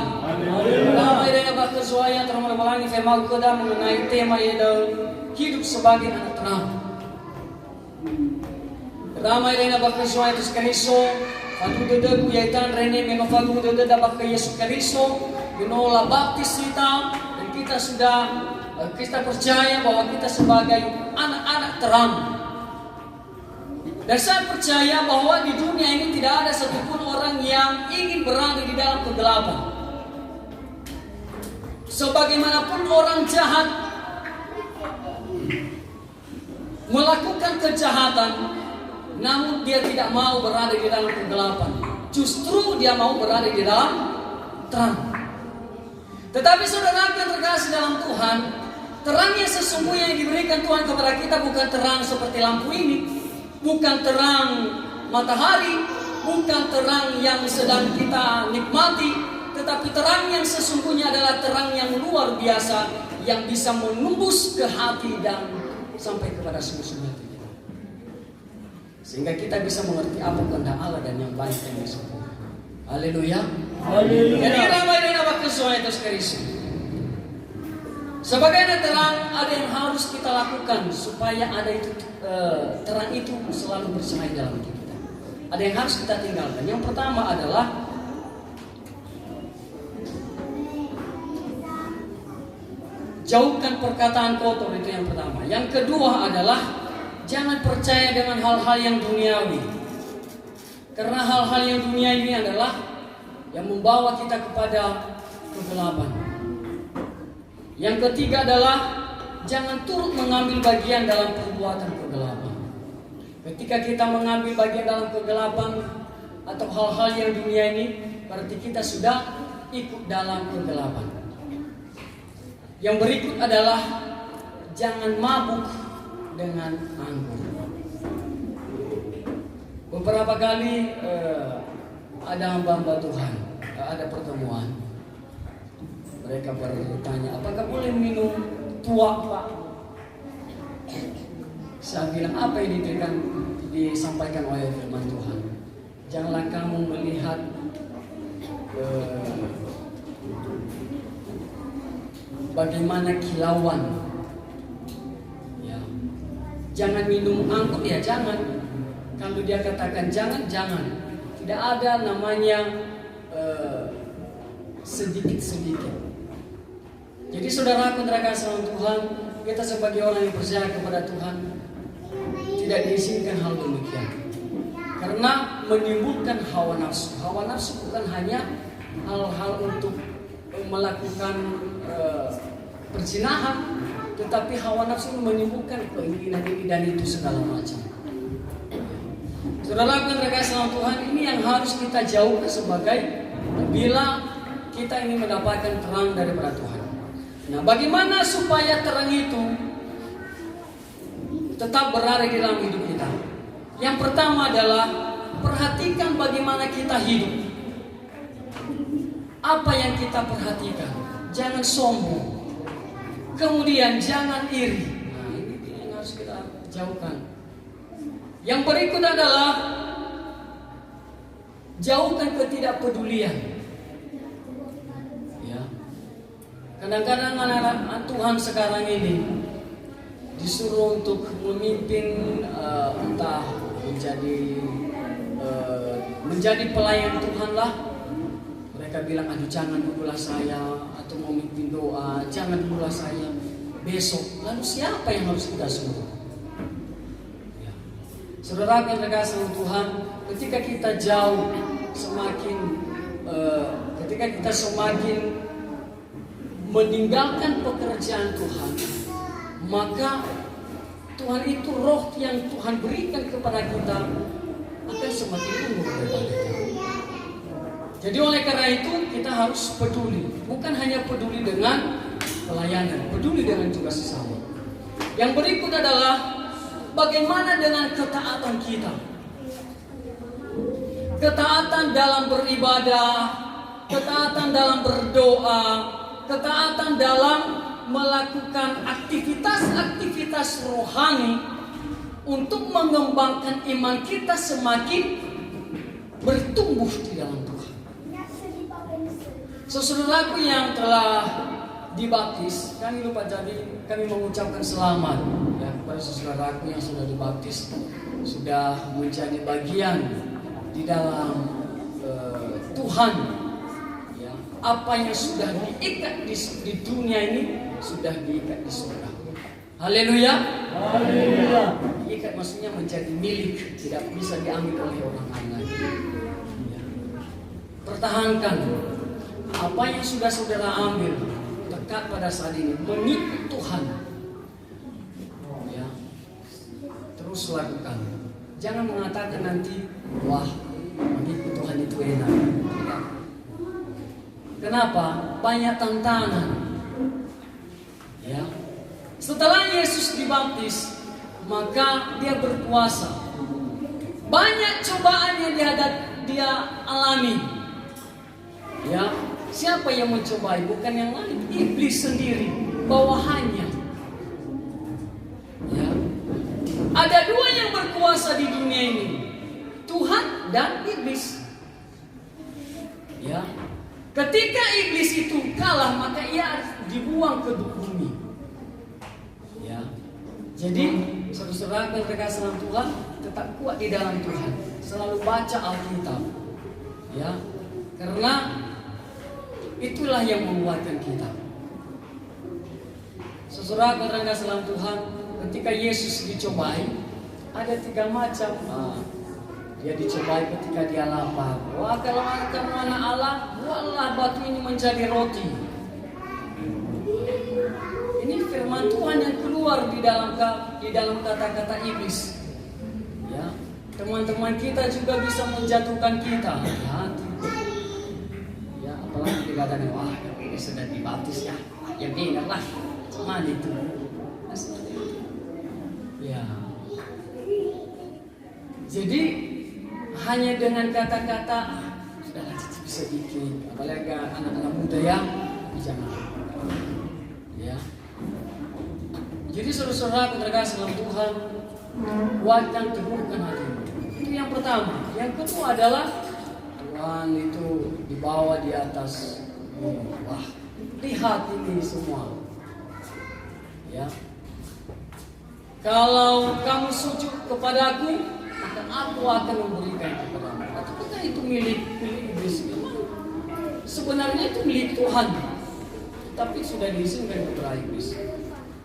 Ramai dengan bakal suaya termelangi firman kedam mengenai tema yaitu hidup sebagai anak tenang. Ramai dengan bakal suaya itu sekaliso Fagu dede ku yaitan rene memang fagu dede dapat ke Yesus Kristus genola baptis kita, dan kita percaya bahwa kita sebagai anak-anak terang. Dan saya percaya bahwa di dunia ini tidak ada satupun orang yang ingin berada di dalam kegelapan. Sebagaimanapun orang jahat melakukan kejahatan, namun dia tidak mau berada di dalam kegelapan. Justru dia mau berada di dalam terang. Tetapi saudara yang terkasih dalam Tuhan, terang yang sesungguhnya yang diberikan Tuhan kepada kita bukan terang seperti lampu ini, bukan terang matahari, bukan terang yang sedang kita nikmati, tetapi terang yang sesungguhnya adalah terang yang luar biasa, yang bisa menembus ke hati dan sampai kepada sungguh-sungguh hati kita, sehingga kita bisa mengerti apa kehendak Allah dan yang baik dan yang sempurna. Haleluya. Jadi ramai dan waktu soal itu sekaligus. Sebagai anak terang, ada yang harus kita lakukan supaya ada itu terang itu selalu bercahaya dalam hidup kita. Ada yang harus kita tinggalkan. Yang pertama adalah jauhkan perkataan kotor, itu yang pertama. Yang kedua adalah jangan percaya dengan hal-hal yang duniawi. Karena hal-hal yang dunia ini adalah yang membawa kita kepada kegelapan. Yang ketiga adalah jangan turut mengambil bagian dalam perbuatan kegelapan. Ketika kita mengambil bagian dalam kegelapan atau hal-hal yang dunia ini, berarti kita sudah ikut dalam kegelapan. Yang berikut adalah jangan mabuk dengan anggur. Beberapa kali ada hamba-hamba Tuhan, ada pertemuan. Mereka bertanya, apakah boleh minum tua, Pak? Saya bilang, apa yang disampaikan oleh firman Tuhan? Janganlah kamu melihat bagaimana kilauan. Ya. Jangan minum anggur, ya jangan. Kalau dia katakan jangan. Tidak ada namanya sedikit-sedikit. Jadi saudara terkasih Tuhan, kita sebagai orang yang percaya kepada Tuhan tidak diizinkan hal demikian. Karena menimbulkan hawa nafsu. Hawa nafsu bukan hanya hal-hal untuk melakukan perzinahan, tetapi hawa nafsu menimbulkan keinginan ini dan itu segala macam. Saudara terkasih Tuhan, ini yang harus kita jauhkan sebagai bila kita ingin mendapatkan terang daripada Tuhan. Nah, bagaimana supaya terang itu tetap berada di dalam hidup kita? Yang pertama adalah perhatikan bagaimana kita hidup. Apa yang kita perhatikan? Jangan sombong. Kemudian jangan iri. Nah, ini yang harus kita jauhkan. Yang berikut adalah jauhkan ketidakpedulian. Ya. Kadang-kadang anak-anak Tuhan sekarang ini disuruh untuk memimpin entah menjadi pelayan Tuhan lah. Mereka bilang, aduh jangan dululah saya, atau mau memimpin doa, jangan dululah saya besok. Lalu siapa yang harus kita suruh? Ya. Saudara akan terkasih Tuhan, ketika kita jauh ketika kita semakin meninggalkan pekerjaan Tuhan, maka Tuhan itu roh yang Tuhan berikan kepada kita akan semakin tumbuh daripada kita. Jadi oleh karena itu kita harus peduli, bukan hanya peduli dengan pelayanan, peduli dengan juga sesama. Yang berikut adalah bagaimana dengan ketaatan kita. Ketaatan dalam beribadah, ketaatan dalam berdoa, ketaatan dalam melakukan aktivitas-aktivitas rohani untuk mengembangkan iman kita semakin bertumbuh di dalam Tuhan. Saudaraku yang telah dibaptis, kami mengucapkan selamat ya kepada saudaraku yang sudah dibaptis, sudah menjadi bagian di dalam Tuhan. Ya, apa yang sudah diikat di dunia ini sudah diikat di surga. Haleluya. Haleluya. Diikat maksudnya menjadi milik, tidak bisa diambil oleh orang lain lagi. Ya. Pertahankan apa yang sudah saudara ambil dekat pada saat ini, mengikut Tuhan. Ya. Terus lakukan. Jangan mengatakan nanti, wah, mengikut Tuhan itu enak. Tidak. Kenapa? Banyak tantangan. Ya. Setelah Yesus dibaptis, maka dia berpuasa. Banyak cobaan yang dia alami. Ya. Siapa yang mencobai? Bukan yang lain, iblis sendiri, bawahannya. Ya. Ada dua yang berkuasa di dunia ini, Tuhan dan iblis. Ya. Ketika iblis itu kalah, maka ia dibuang ke bumi. Ya. Jadi, saudara-saudara yang terkasih dalam Tuhan, tetap kuat di dalam Tuhan. Selalu baca Alkitab. Ya. Karena itulah yang menguatkan kita. Saudara yang terkasih dalam Tuhan, ketika Yesus dicobai, ada 3 macam. Dia dicobai ketika dia lapar. Wah, kalau kamu anak Allah, buatlah batu ini menjadi roti. Ini firman Tuhan yang keluar di dalam kata-kata iblis. Ya, teman-teman kita juga bisa menjatuhkan kita. Ya, apalagi dikatakan, wah, ini sudah dibaptis ya, yang benar lah, cuman itu. Ya. Jadi hanya dengan kata-kata sudahlah bisa bikin, apalagi anak-anak muda ya, jangan. Ya. Jadi saudara-saudara terkasih dalam Tuhan, kuatkan, teguhkan hatimu. Itu yang pertama. Yang kedua adalah Tuhan itu dibawa di atas. Wah, lihat ini semua. Ya. Kalau kamu sujud kepadaku, maka aku akan memberikan kepadamu. Apakah itu milik iblis? Sebenarnya itu milik Tuhan, tapi sudah diizinkan kepada iblis.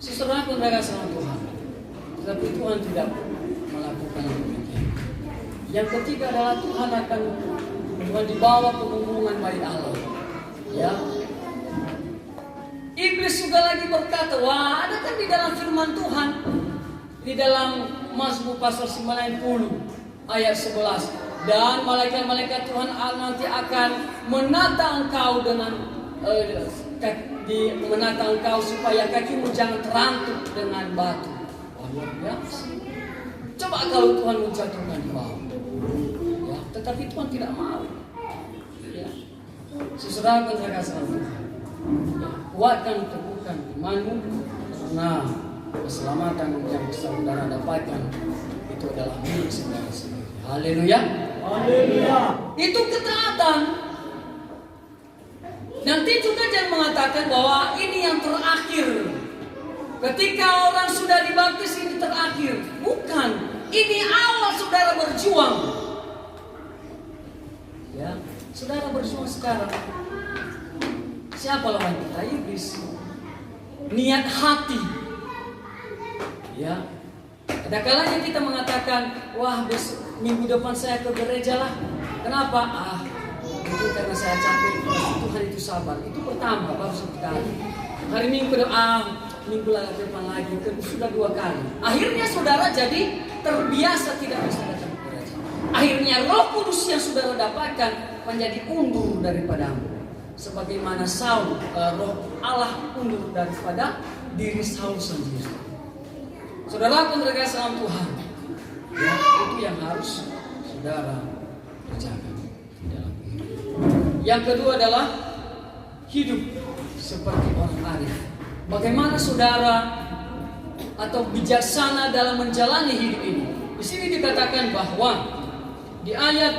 Seserah kepada sama Tuhan, tetapi Tuhan tidak melakukan demikian. Yang ketiga adalah Tuhan dibawa ke hubungan baik Allah. Ya. Iblis juga lagi berkata, wah, ada kan di dalam firman Tuhan, di dalam Mazmur pasal 90 ayat 11, dan malaikat-malaikat Tuhan nanti akan menata engkau dengan menata engkau supaya kakimu jangan terantuk dengan batu. Wah, luar biasa. Coba kalau Tuhan menjatuhkan kau, ya, tetapi Tuhan tidak mau. Ya. Saudara terkasih Tuhan, ya, kuatkan, teguhkan imanmu, karena keselamatan yang saudara dapatkan itu adalah milik saudara sendiri. Haleluya. Haleluya. Itu ketaatan. Nanti juga jangan mengatakan bahwa ini yang terakhir. Ketika orang sudah dibaptis ini terakhir. Bukan. Ini awal saudara berjuang. Ya, saudara berjuang sekarang. Siapa lawan kita? Iblis. Niat hati. Ya. Ada kalanya kita mengatakan, wah minggu depan saya ke gereja lah. Kenapa? Itu karena saya capek. Tuhan itu sabar. Itu pertama, baru sekali. Hari Minggu minggu depan lagi, sudah 2 kali. Akhirnya saudara jadi terbiasa tidak bisa datang ke gereja. Akhirnya Roh Kudus yang saudara dapatkan menjadi undur daripadamu. Sebagaimana Saul, Roh Allah undur daripada diri Saul sendiri. Saudara pendengar salam Tuhan, ya, itu yang harus saudara kerjakan dalam hidup. Yang kedua adalah hidup seperti orang arif. Bagaimana saudara atau bijaksana dalam menjalani hidup ini? Di sini dikatakan bahwa di ayat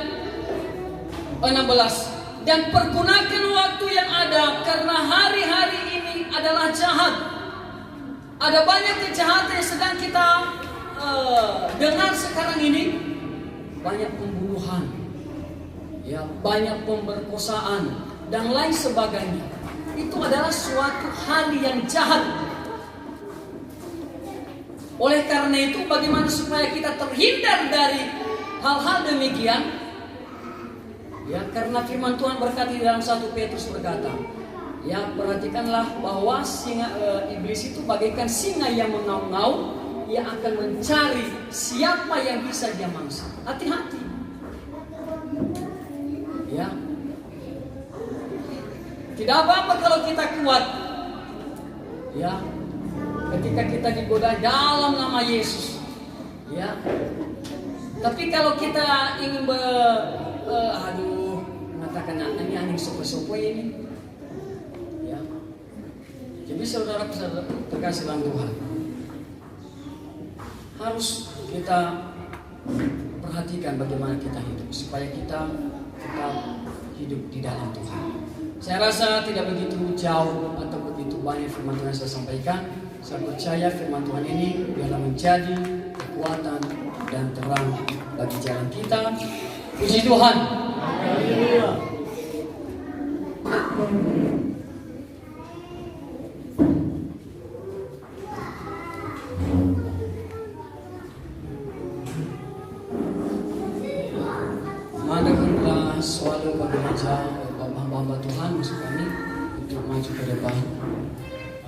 16, dan pergunakan waktu yang ada karena hari-hari ini adalah jahat. Ada banyak kejahatan yang sedang kita dengar sekarang ini. Banyak pembunuhan, ya, banyak pemerkosaan dan lain sebagainya. Itu adalah suatu hal yang jahat. Oleh karena itu, bagaimana supaya kita terhindar dari hal-hal demikian? Ya, karena firman Tuhan berkata di dalam 1 Petrus berkata, ya, perhatikanlah bahwa iblis itu bagaikan singa yang mengaum-ngaum, ia akan mencari siapa yang bisa dia mangsa. Hati-hati. Ya. Tidak apa-apa kalau kita kuat. Ya. Ketika kita digoda dalam nama Yesus. Ya. Tapi kalau kita ingin mengatakan ini angin sopo-sopo ini. Jadi saudara terkasih dalam Tuhan, harus kita perhatikan bagaimana kita hidup supaya kita tetap hidup di dalam Tuhan. Saya rasa tidak begitu jauh atau begitu banyak firman Tuhan yang saya sampaikan. Saya percaya firman Tuhan ini biarlah menjadi kekuatan dan terang bagi jalan kita. Puji Tuhan. Manakala selalu bergereja hamba Tuhan maksud kami untuk maju ke depan.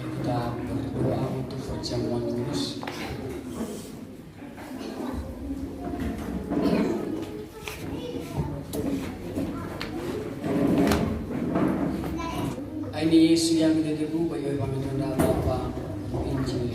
Kita berdoa untuk perjamuan kudus. Ini Yesus yang diteguh bagi kami Tuhan Bapa Injil.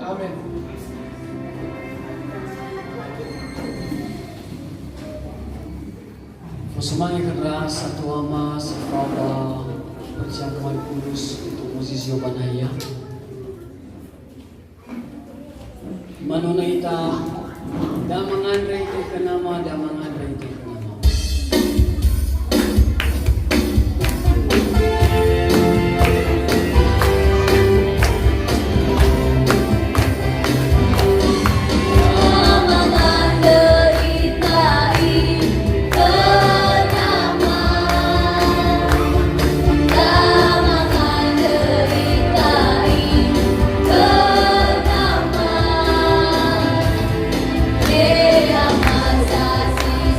Amin. Semuanya keras satu ama sepawa perjangkauan kudus untuk musisi Banaya. Manuna ita damangan rete kenama damangan rete kenama. Masa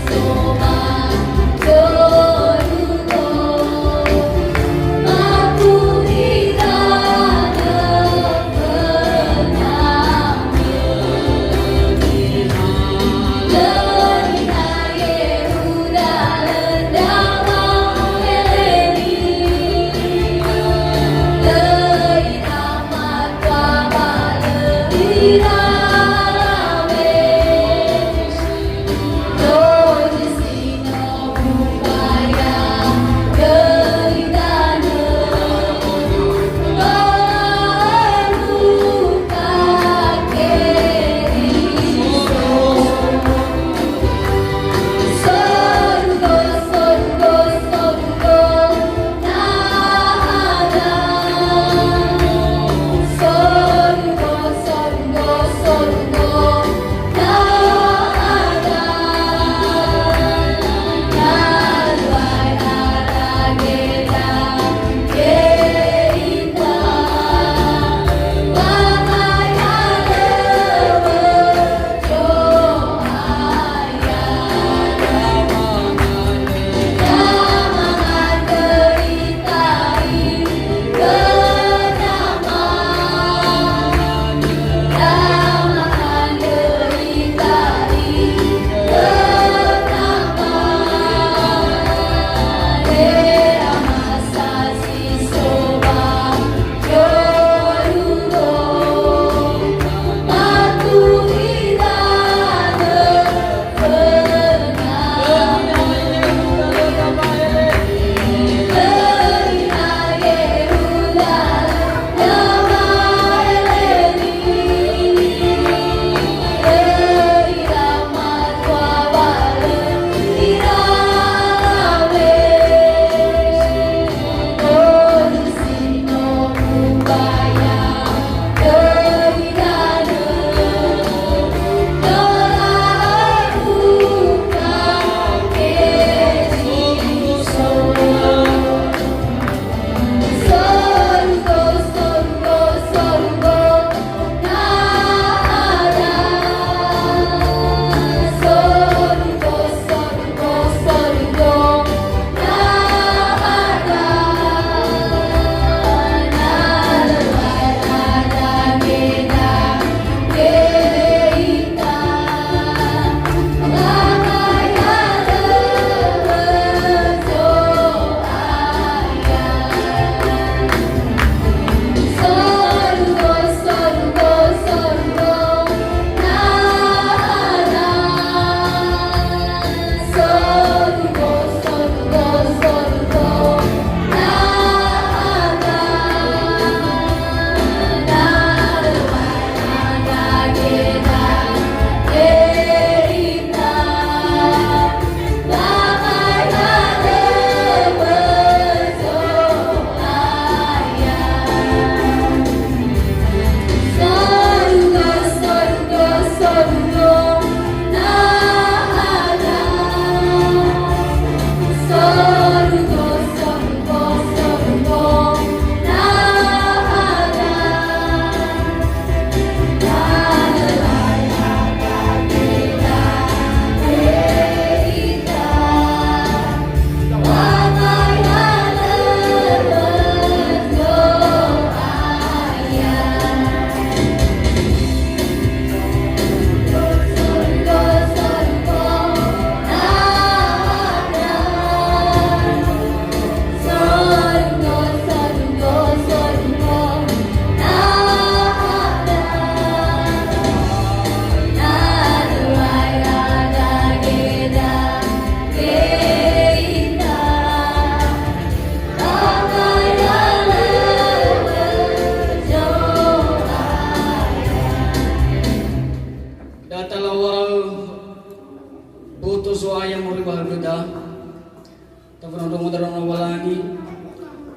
Tavrong darong walani.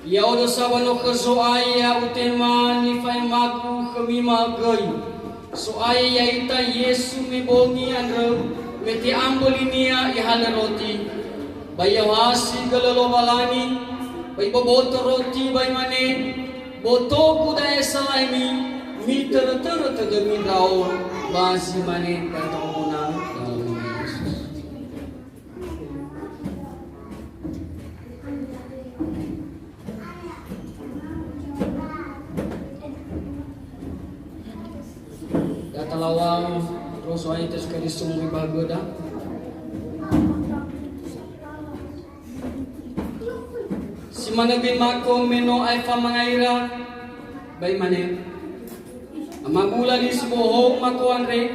Ya odo sabano ke soaya utema ni fai maku kami magai. Soaya ya ita Yesu me bongi andro meti ambolinia ihala roti. Bayawasi galalo walani. Bay boboto roti bay mane. Boto kudaya salaimi. Mi ter-ter tegemi rao. Basi mane kata dalam Yesus. Datalawang terus ay tes kadisong ibagoda. Si managin mako meno ay pamangaira bay mane. Amagula ni subohong mako anre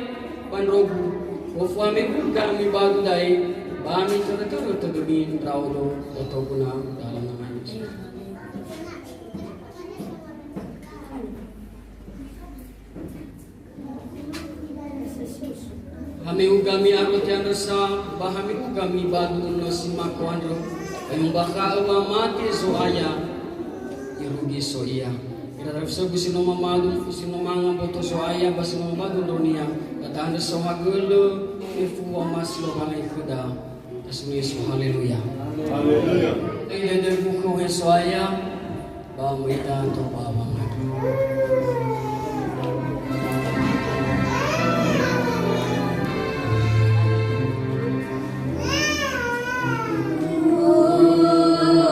panrogu. Ofame kami bago dai bami ter-ter tegemi rao do oto kuna dalam nama Yesus. Kami ugami arot yang rasa, bahami ugami badu no simako andro. Ayong baka mati soaya, irugi soia. Kita terus sino mamadu, sino manga boto soaya, basino mamadu dunia. Kata anda sohagulu, ifu amas lo balai kuda. Kasih Yesus, haleluya. Haleluya. Ini dari buku soaya, bamita to bawang. Oh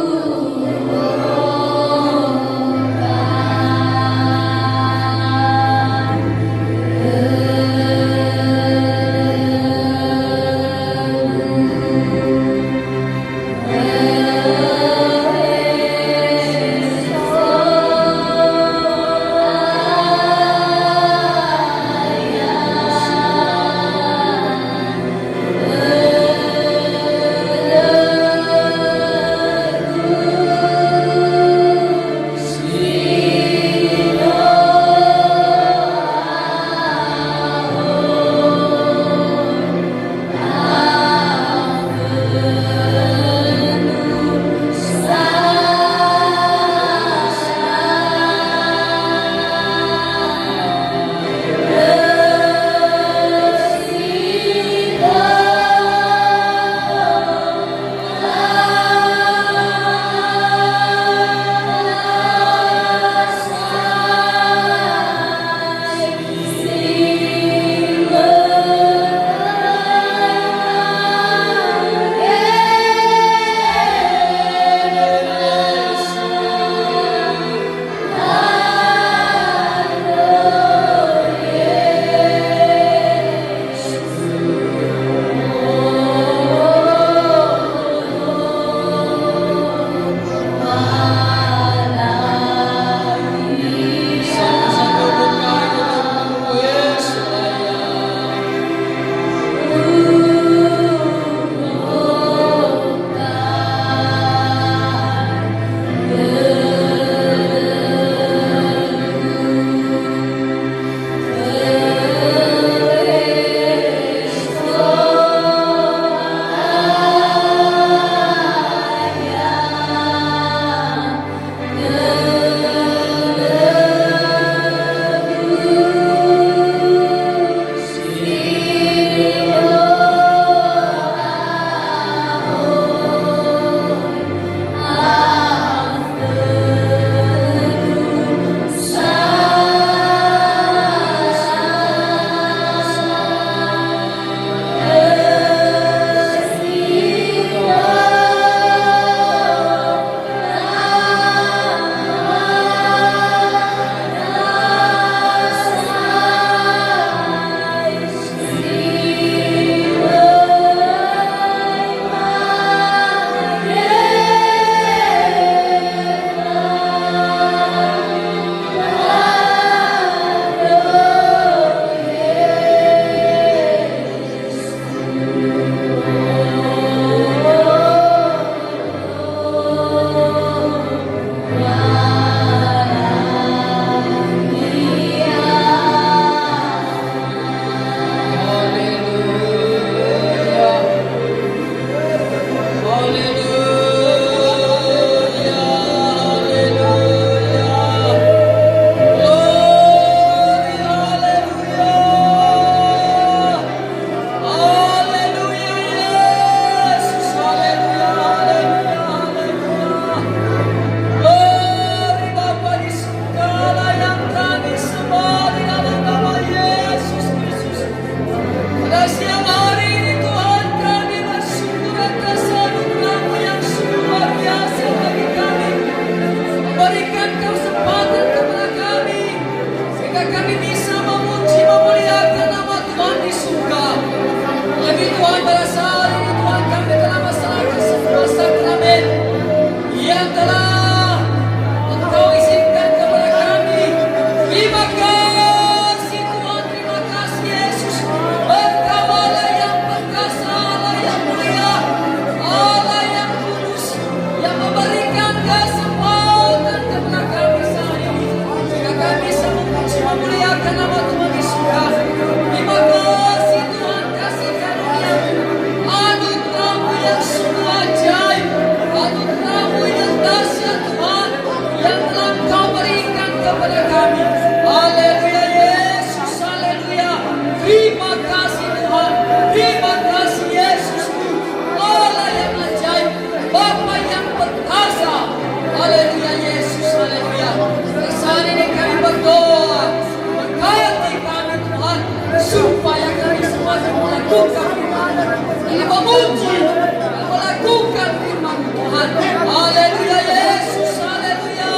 akan firman Tuhan. Haleluya Yesus, haleluya.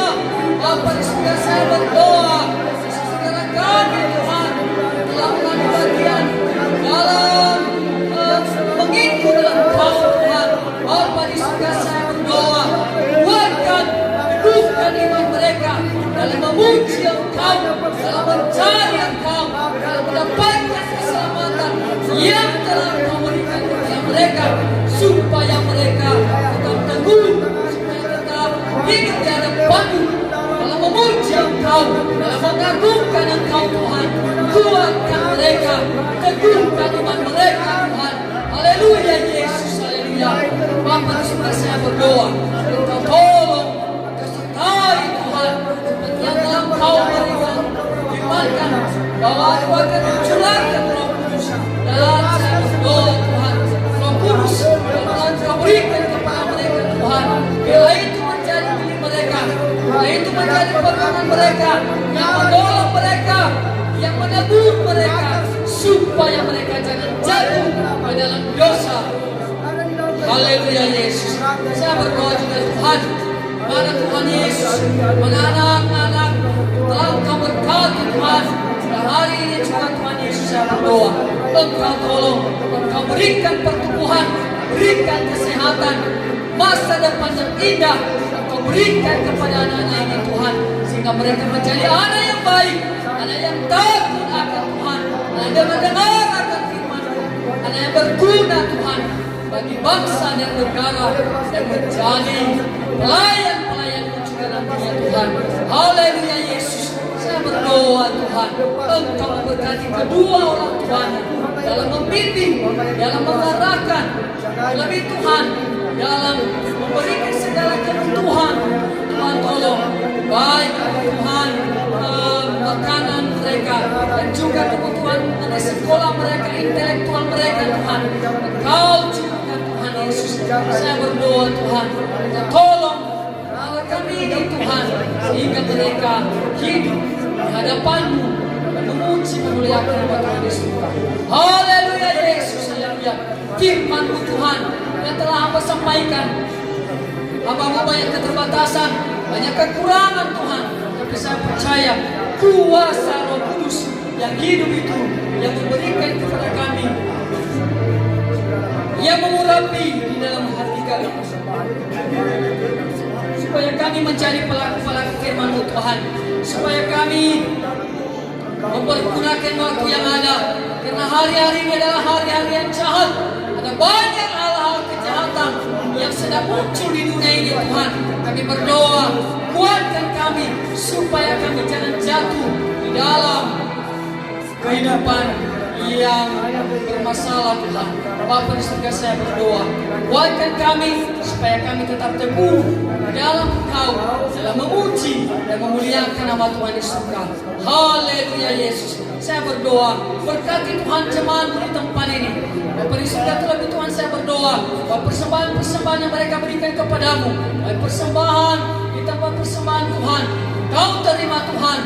Bapa di surga, saya berdoa saudara kami Tuhan telah mengambil bagian dalam mengikut dalam Kau Tuhan. Bapa di surga, saya berdoa kuatkan, teguhkan iman mereka dalam memuji Engkau, dalam mencari Engkau, dalam mendapatkan keselamatan yang telah Engkau berikan kepada mereka, supaya mereka tetap teguh, supaya tetap hidup di hadapan-Mu dalam memuji Engkau, dalam mengagungkan Engkau Tuhan. Kuatkan mereka, teguhkan iman mereka Tuhan. Haleluya Yesus, haleluya. Bapa di surga, saya berdoa Engkau tolong, Engkau sertai Tuhan, seperti yang dalam Kau berikan firmankan bahwa Aku akan mencurahkan Roh Kudus. Dan saya berdoa Tuhan, Roh Kudus yang telah Kau berikan kepada mereka Tuhan, bila itu menjadi milik mereka, bila itu menjadi pegangan mereka, yang menolong mereka, yang menegur mereka, supaya mereka jangan jatuh ke dalam dosa. Haleluya Yesus. Saya berdoa juga Tuhan, mana Tuhan Yesus, mana anak-anak telah Engkau berkati Tuhan. Dan hari ini juga Tuhan Yesus, saya berdoa Engkau tolong, Engkau berikan pertumbuhan, berikan kesehatan, masa depan yang indah Engkau berikan kepada anak-anak ini Tuhan, sehingga mereka menjadi anak yang baik, anak yang takut akan Tuhan, anak yang mendengar akan firman-Mu, anak yang berguna Tuhan bagi bangsa dan negara, dan menjadi pelayan-pelayan-Mu juga nantinya Tuhan. Haleluya Yesus. Saya berdoa Tuhan, Engkau memberkati kedua orang tuanya dalam membimbing, dalam mengarahkan, lebih Tuhan dalam memberikan segala kebutuhan. Tuhan tolong, baik Tuhan makanan mereka dan juga kebutuhan dari sekolah mereka, intelektual mereka Tuhan. Engkau cukupkan Tuhan Yesus. Saya berdoa Tuhan, tolong rawat kami ini Tuhan, sehingga mereka hidup di hadapan-Mu dan memuji memuliakan nama Tuhan Yesus. Haleluya Yesus, haleluya. Firman-Mu Tuhan yang telah hamba sampaikan, hamba-Mu banyak keterbatasan, banyak kekurangan Tuhan, tapi saya percaya kuasa Roh Kudus yang hidup itu, yang memberikan kepada kami, yang mengurapi di dalam hati kami, supaya kami menjadi pelaku-pelaku firman-Mu Tuhan, supaya kami mempergunakan waktu yang ada, karena hari-hari ini adalah hari-hari yang jahat. Ada banyak hal-hal kejahatan yang sedang muncul di dunia ini Tuhan. Kami berdoa, kuatkan kami supaya kami jangan jatuh di dalam kehidupan yang bermasalah Tuhan. Bapa di surga, saya berdoa, kuatkan kami supaya kami tetap teguh dalam Engkau, dalam memuji dan memuliakan nama Tuhan di surga. Haleluya Yesus. Saya berdoa, berkati Tuhan jemaat di tempat ini. Bapa di surga, terlebih Tuhan, saya berdoa bahwa persembahan-persembahan yang mereka berikan kepadamu, baik persembahan di tempat persembahan Tuhan, Kau terima Tuhan,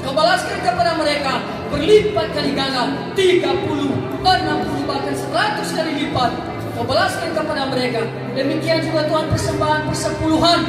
Kau balaskan kepada mereka berlipat kali ganda, 30, 60, bahkan 100 kali lipat. Kau balaskan kepada mereka. Demikian juga Tuhan persembahan persepuluhan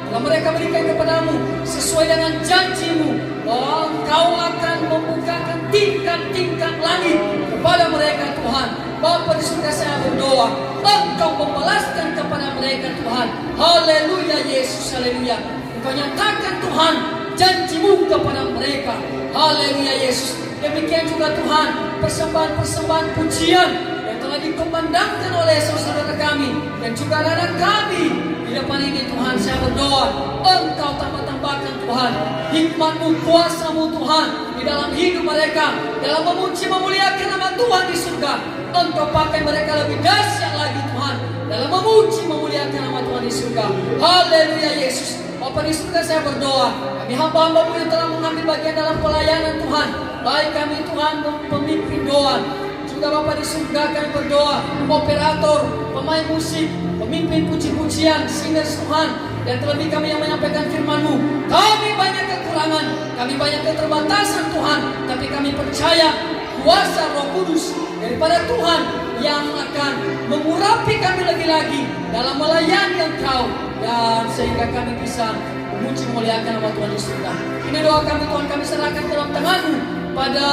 yang mereka berikan kepadamu sesuai dengan janji-Mu bahwa Engkau akan membukakan tingkat-tingkat langit kepada mereka Tuhan. Bapa di surga, saya berdoa Engkau membalaskan kepada mereka Tuhan. Haleluya Yesus, haleluya. Engkau nyatakan Tuhan janji-Mu kepada mereka. Haleluya Yesus. Demikian juga Tuhan persembahan-persembahan pujian yang telah dikumandangkan oleh saudara kami dan juga anak kami di depan ini Tuhan. Saya berdoa Engkau tambah-tambahkan Tuhan hikmat-Mu, kuasa-Mu Tuhan di dalam hidup mereka, dalam memuji memuliakan nama Tuhan di surga. Engkau pakai mereka lebih dahsyat lagi Tuhan dalam memuji memuliakan nama Tuhan di surga. Haleluya Yesus. Bapa di surga, saya berdoa kami hamba-hamba-Mu yang telah mengambil bagian dalam pelayanan Tuhan, baik kami Tuhan pemimpin doa, juga Bapa di surga kami berdoa operator, pemain musik, pemimpin puji-pujian, singers Tuhan, dan terlebih kami yang menyampaikan firman-Mu. Kami banyak kekurangan, kami banyak keterbatasan Tuhan, tapi kami percaya kuasa Roh Kudus daripada Tuhan yang akan mengurapi kami lagi-lagi dalam melayani Engkau, dan sehingga kami bisa memuji memuliakan nama Tuhan Yesus kita. Ini doa kami Tuhan, kami serahkan ke dalam tangan-Mu pada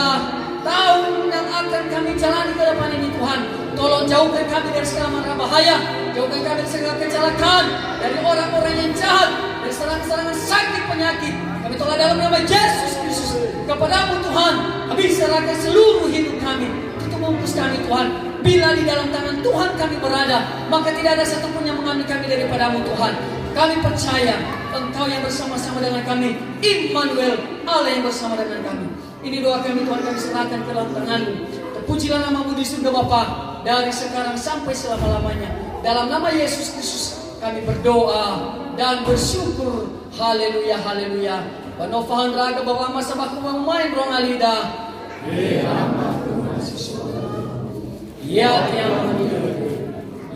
tahun yang akan kami jalani ke depan ini Tuhan. Tolong jauhkan kami dari segala mara bahaya, jauhkan kami dari segala kecelakaan, dari orang-orang yang jahat, dari serangan-serangan sakit penyakit. Kami tolong dalam nama Yesus Kristus kepada-Mu Tuhan. Kami serahkan seluruh hidup kami, tutup bungkus kami Tuhan. Bila di dalam tangan Tuhan kami berada, maka tidak ada satupun yang mengambil kami daripada-Mu Tuhan. Kami percaya Engkau yang bersama-sama dengan kami, Immanuel, Allah yang bersama dengan kami. Ini doa kami Tuhan, kami serahkan ke dalam tangan-Mu. Terpujilah nama-Mu di surga Bapa, dari sekarang sampai selama-lamanya. Dalam nama Yesus Kristus kami berdoa dan bersyukur. Haleluya, haleluya. Panofahan raga Bapa masa baku memain rong alida. Ya tiang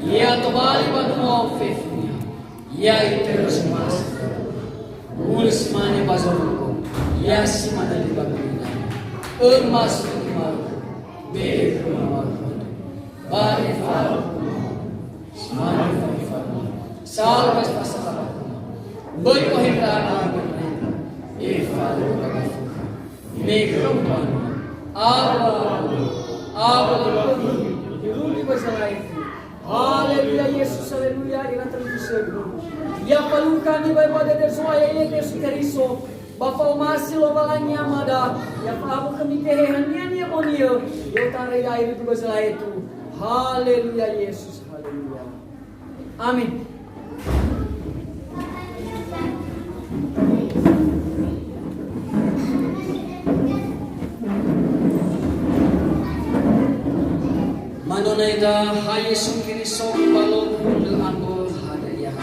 ya tobali batu mofifnya. Ya terus mas. Ulis mane bazorko. Ya simana di baguna. Emas kumar. Be kumar. Bari fal. Smani fal. Salvas pasaka. Boy ohirana. Ifal bagafuka. Megrompan. Allah. Dirudi bersalain. Haleluya Yesus, haleluya. Ira terusir. Ya palukan ni pada dari semua yang Yesus Kristus. Bapa masih lo balanya mada. Ya pabu kami kehehannya ni monia. Yo tarai air itu bersalain itu. Haleluya Yesus, haleluya. Amin. Manonaida Yesus Kristus balon hulu anggur hadaya.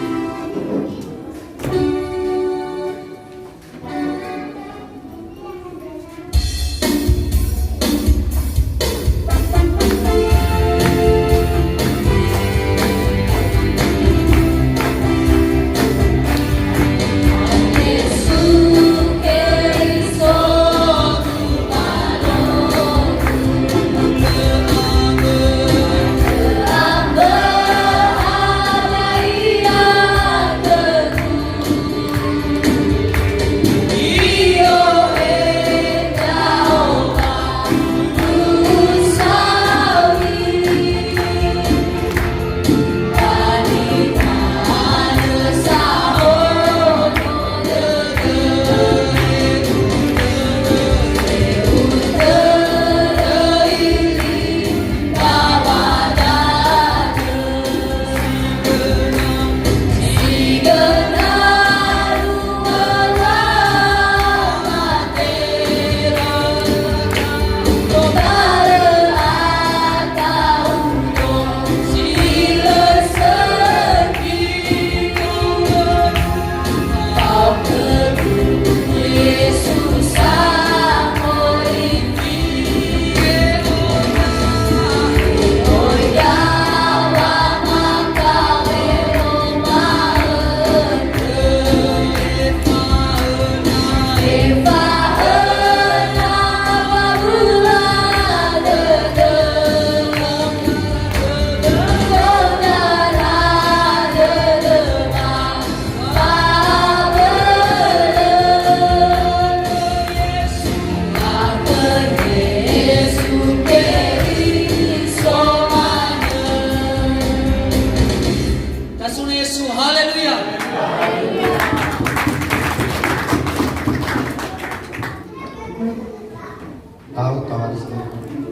Tahu tawaris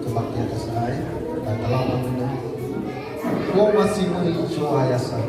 kebaktian kasih dan telah memenuhi. Kau masih mengicu ayasa.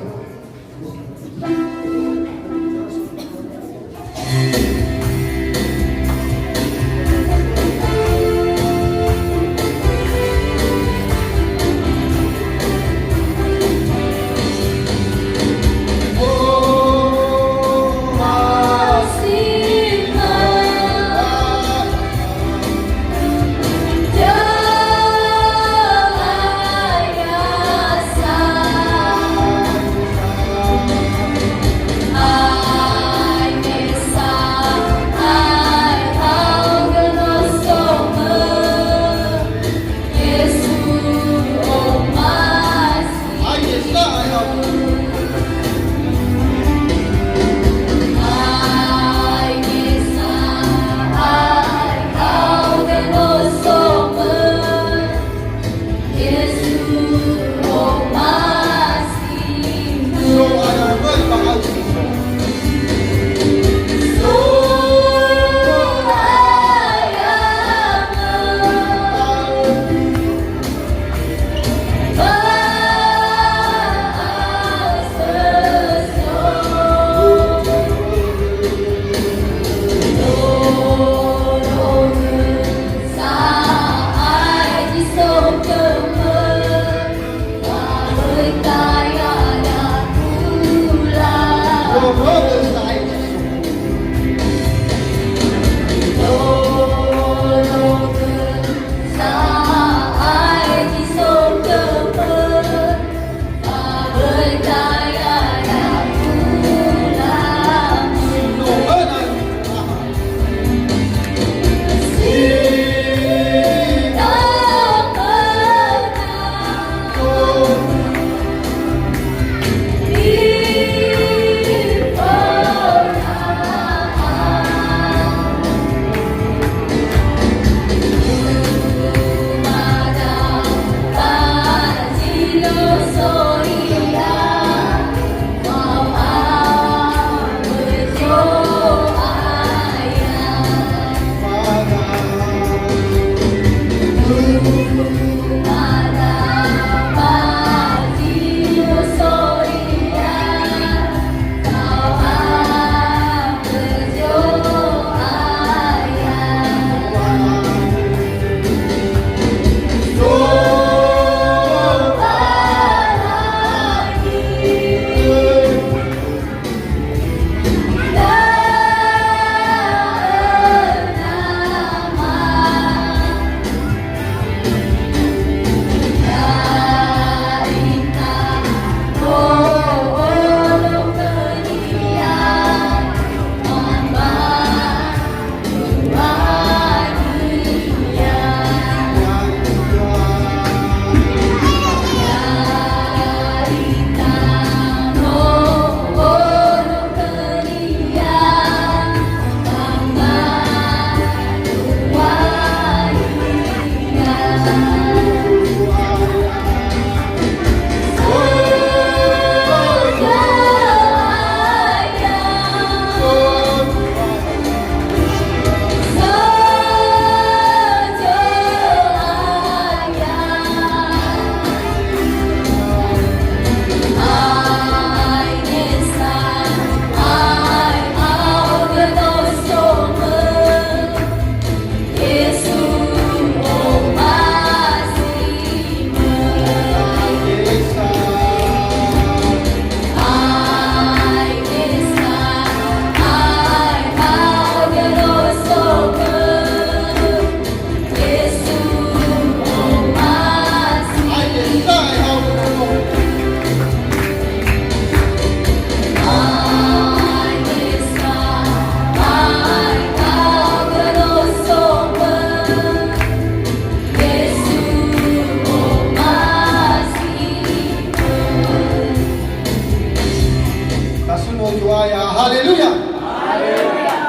Surabaya. Haleluya. Haleluya.